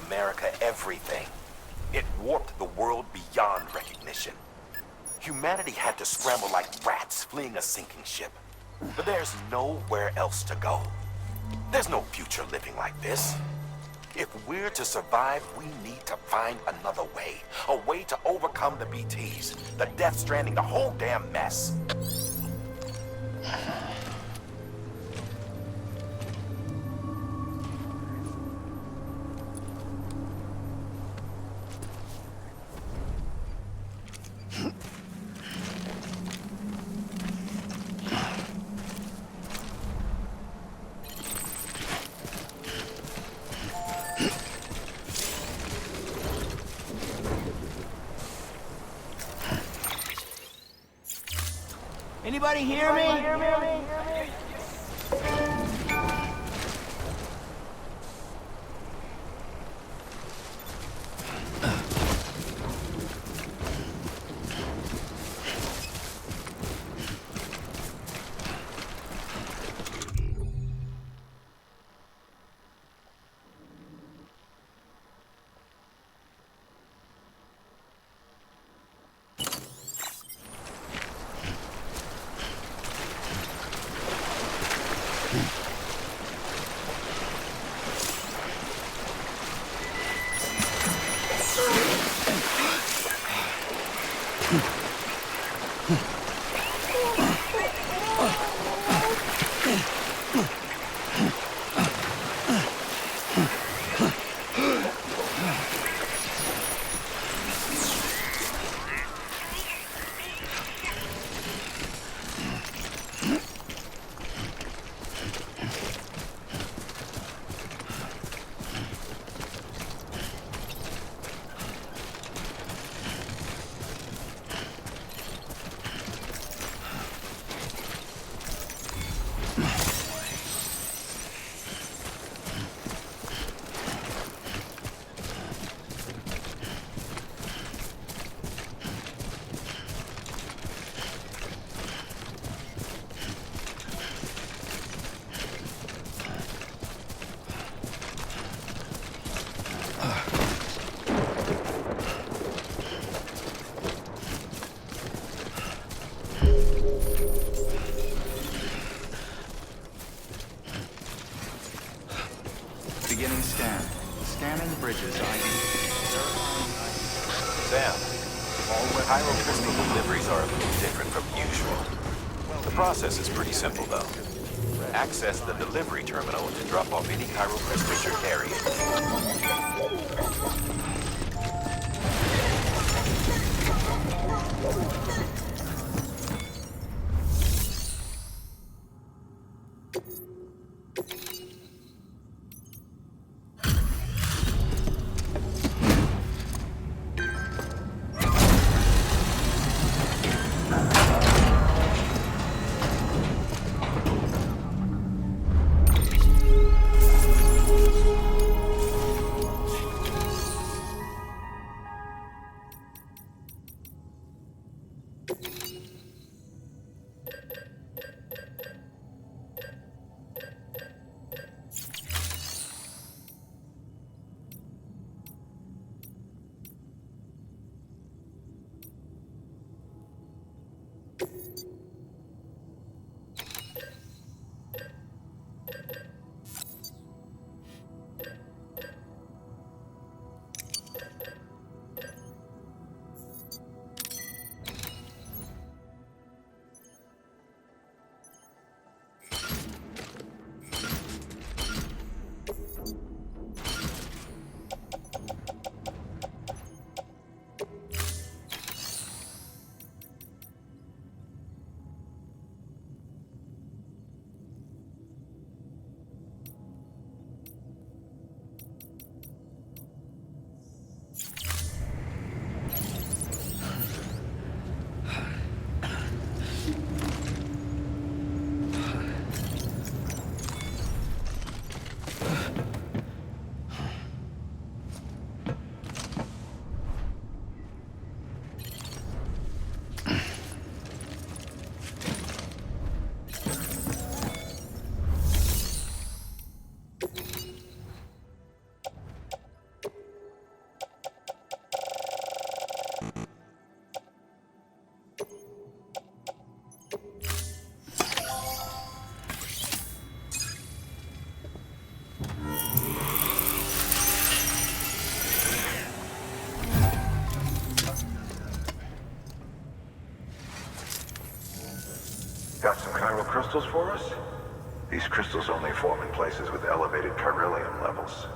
America everything. It warped the world beyond recognition. Humanity had to scramble like rats fleeing a sinking ship. But there's nowhere else to go. There's no future living like this. If we're to survive, we need to find another way. A way to overcome the BTs, the Death Stranding, the whole damn mess. Anybody hear me? Beginning scan. Scanning bridges ID. Sam, Crystal deliveries are a little different from usual. The process is pretty simple, though. Access the delivery terminal to drop off any crystals you're carrying. Got some chiral crystals for us? These crystals only form in places with elevated chiralium levels,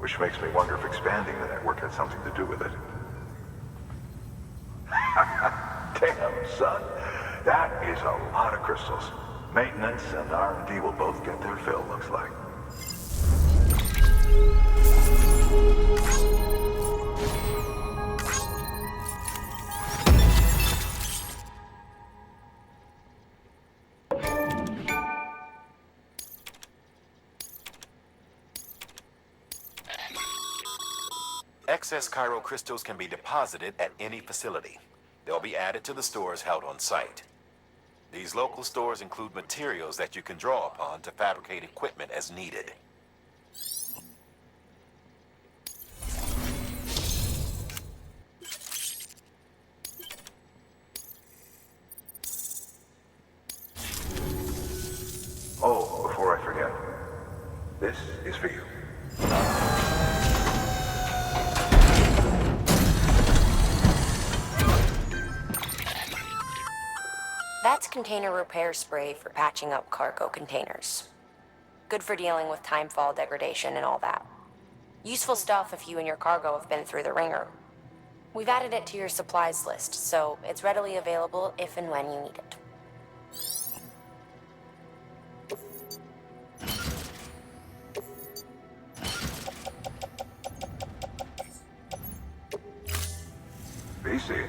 which makes me wonder if expanding the network had something to do with it. Damn, son. That is a lot of crystals. Maintenance and R&D will both get their fill, looks like. Excess chiral crystals can be deposited at any facility. They'll be added to the stores held on site. These local stores include materials that you can draw upon to fabricate equipment as needed. Oh, before I forget, this is for you. That's container repair spray for patching up cargo containers. Good for dealing with timefall degradation and all that. Useful stuff if you and your cargo have been through the ringer. We've added it to your supplies list, so it's readily available if and when you need it. BC.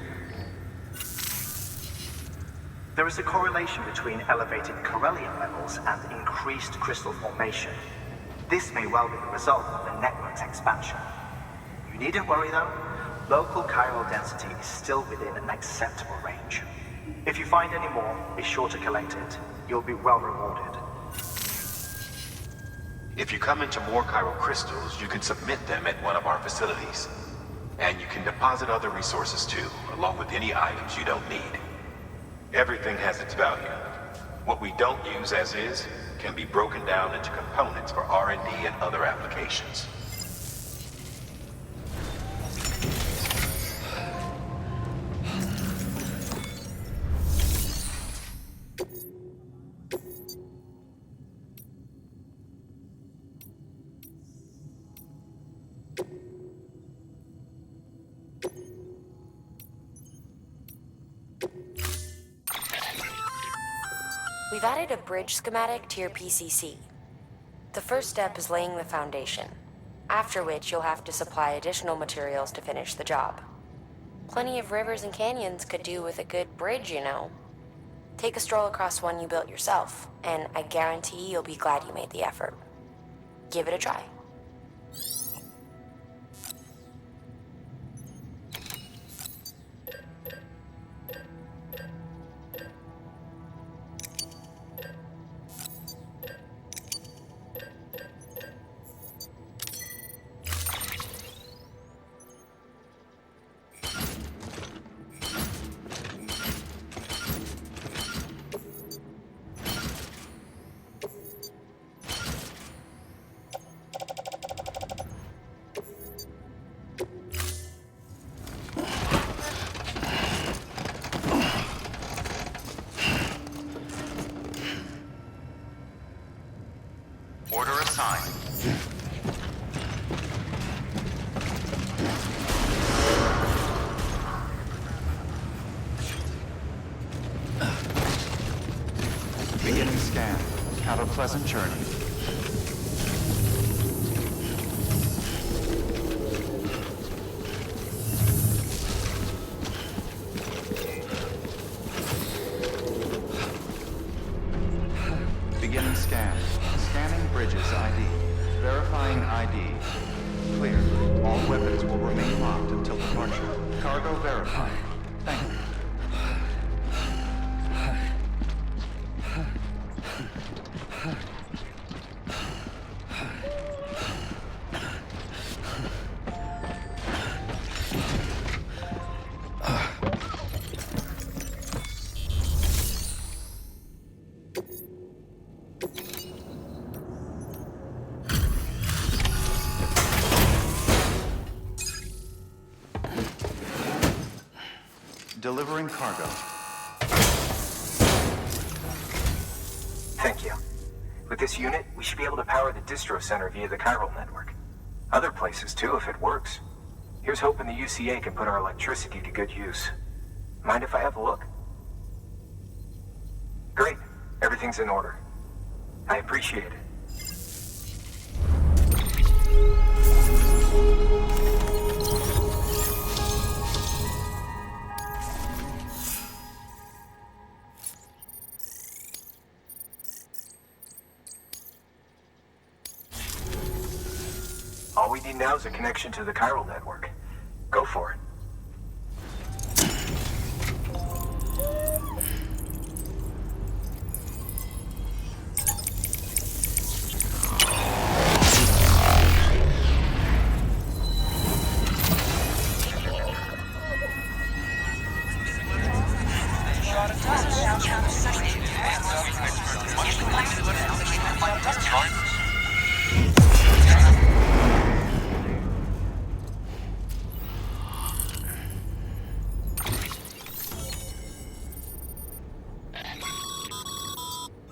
There is a correlation between elevated chiralium levels and increased crystal formation. This may well be the result of the network's expansion. You needn't worry though. Local chiral density is still within an acceptable range. If you find any more, be sure to collect it. You'll be well rewarded. If you come into more chiral crystals, you can submit them at one of our facilities. And you can deposit other resources too, along with any items you don't need. Everything has its value. What we don't use as is can be broken down into components for R&D and other applications. We've added a bridge schematic to your PCC. The first step is laying the foundation, after which you'll have to supply additional materials to finish the job. Plenty of rivers and canyons could do with a good bridge, you know. Take a stroll across one you built yourself, and I guarantee you'll be glad you made the effort. Give it a try. Order assigned. Beginning scan. Have a pleasant journey. Beginning scan. Scanning bridges ID. Verifying ID. Clear. All weapons will remain locked until departure. Cargo verified. Thank you. Delivering cargo. With this unit, we should be able to power the distro center via the chiral network. Other places too, if it works. Here's hoping the UCA can put our electricity to good use. Mind if I have a look? Great. Everything's in order. I appreciate it. All we need now is a connection to the chiral network. Go for it.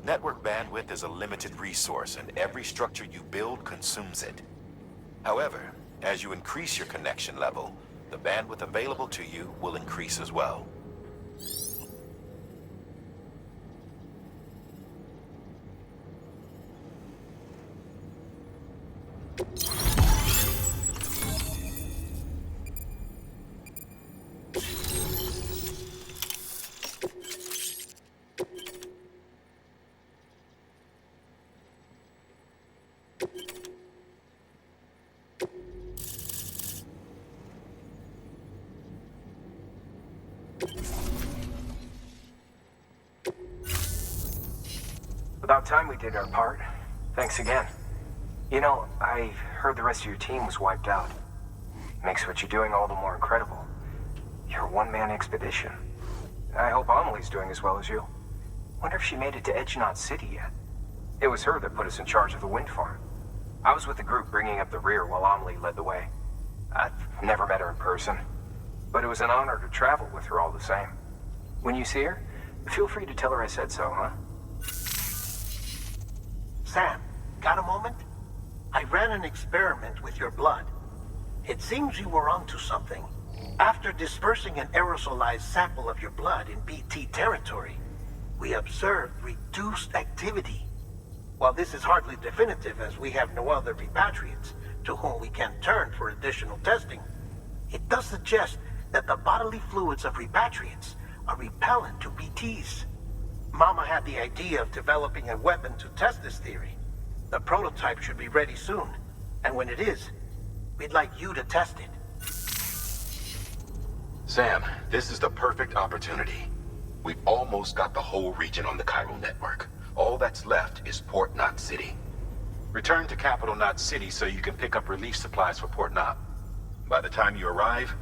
Network bandwidth is a limited resource, and every structure you build consumes it. However, as you increase your connection level, the bandwidth available to you will increase as well. About time we did our part. Thanks again. You know, I heard the rest of your team was wiped out. Makes what you're doing all the more incredible. You're a one-man expedition. I hope Amelie's doing as well as you. Wonder if she made it to Edgenot City yet. It was her that put us in charge of the wind farm. I was with the group bringing up the rear while Amelie led the way. I've never met her in person, but it was an honor to travel with her all the same. When you see her, feel free to tell her I said so, huh? Sam, got a moment? I ran an experiment with your blood. It seems you were onto something. After dispersing an aerosolized sample of your blood in BT territory, we observed reduced activity. While this is hardly definitive, as we have no other repatriates to whom we can turn for additional testing, it does suggest that the bodily fluids of repatriates are repellent to BTs. Mama had the idea of developing a weapon to test this theory. The prototype should be ready soon, and when it is, we'd like you to test it. Sam, this is the perfect opportunity. We've almost got the whole region on the chiral network. All that's left is Port Knot City. Return to Capital Knot City so you can pick up relief supplies for Port Knot. By the time you arrive,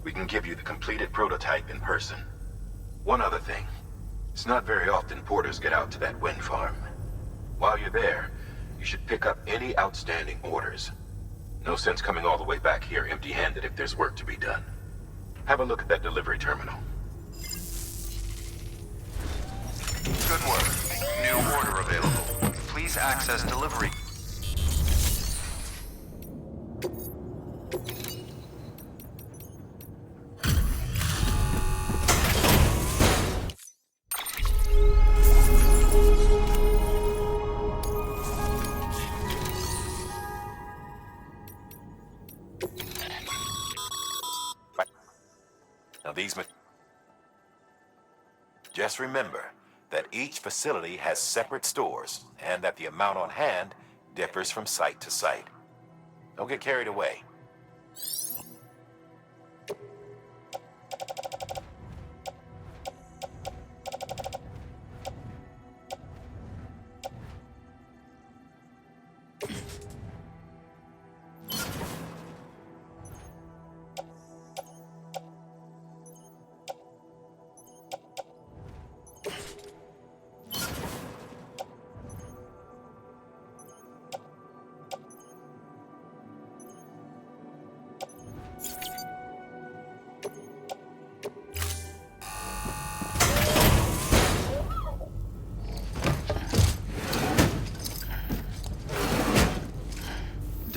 we can give you the completed prototype in person. One other thing. It's not very often porters get out to that wind farm. While you're there, you should pick up any outstanding orders. No sense coming all the way back here empty-handed if there's work to be done. Have a look at that delivery terminal. Good work. New order available. Please access delivery. Now just remember that each facility has separate stores, and that the amount on hand differs from site to site. Don't get carried away.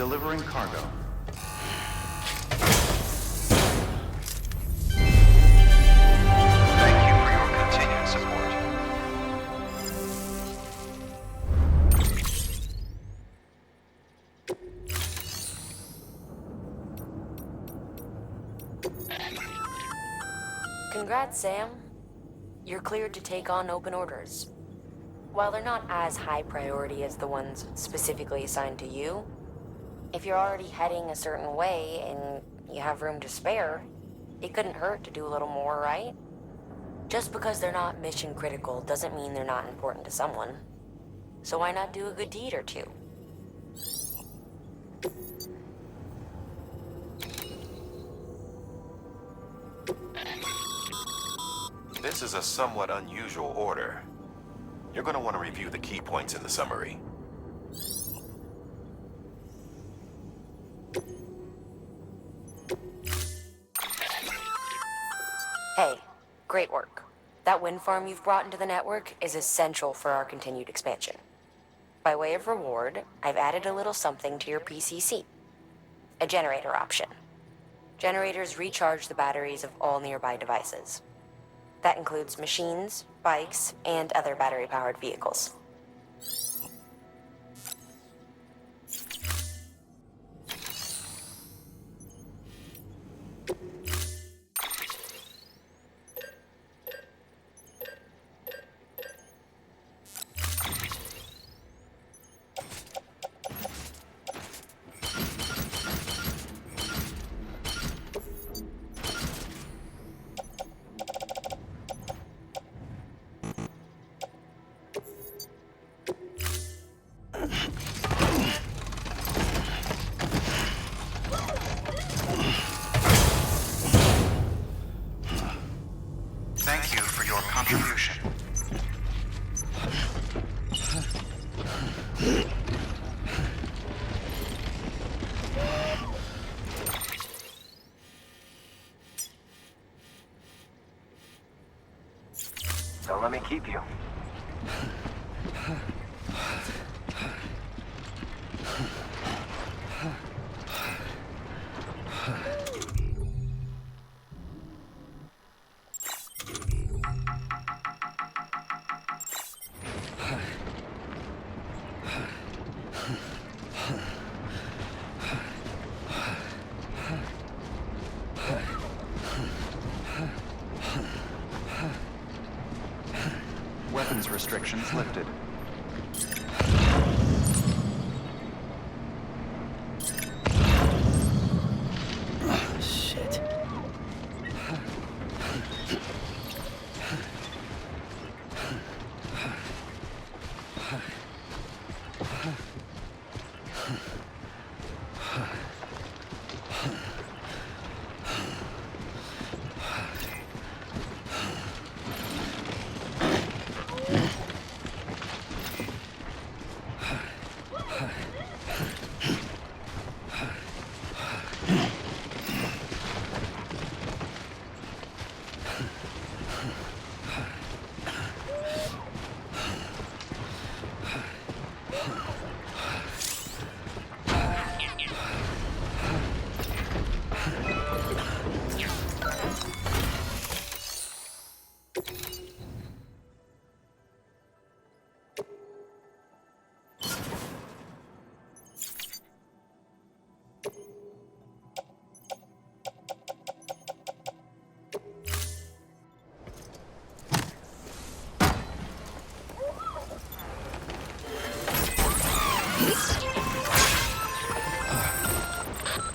Delivering cargo. Thank you for your continued support. Congrats, Sam. You're cleared to take on open orders. While they're not as high priority as the ones specifically assigned to you, if you're already heading a certain way and you have room to spare, it couldn't hurt to do a little more, right? Just because they're not mission critical doesn't mean they're not important to someone. So why not do a good deed or two? This is a somewhat unusual order. You're going to want to review the key points in the summary. Hey, great work. That wind farm you've brought into the network is essential for our continued expansion. By way of reward, I've added a little something to your PCC. A generator option. Generators recharge the batteries of all nearby devices. That includes machines, bikes, and other battery-powered vehicles. Thank you for your contribution. Don't let me keep you. Weapons restrictions lifted. Shit.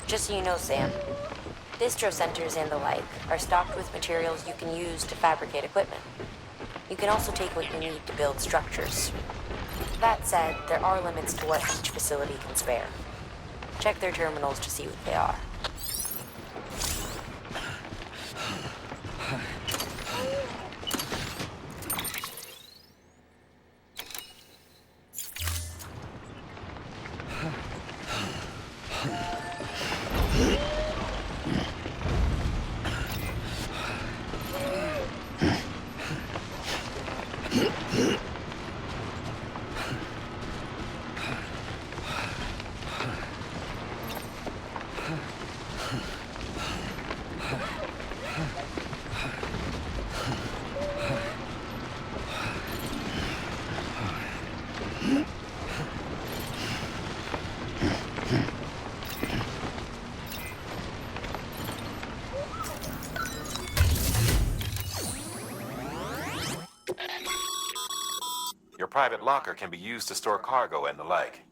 Just so you know, Sam, distro centers and the like are stocked with materials you can use to fabricate equipment. You can also take what you need to build structures. That said, there are limits to what each facility can spare. Check their terminals to see what they are. Your private locker can be used to store cargo and the like.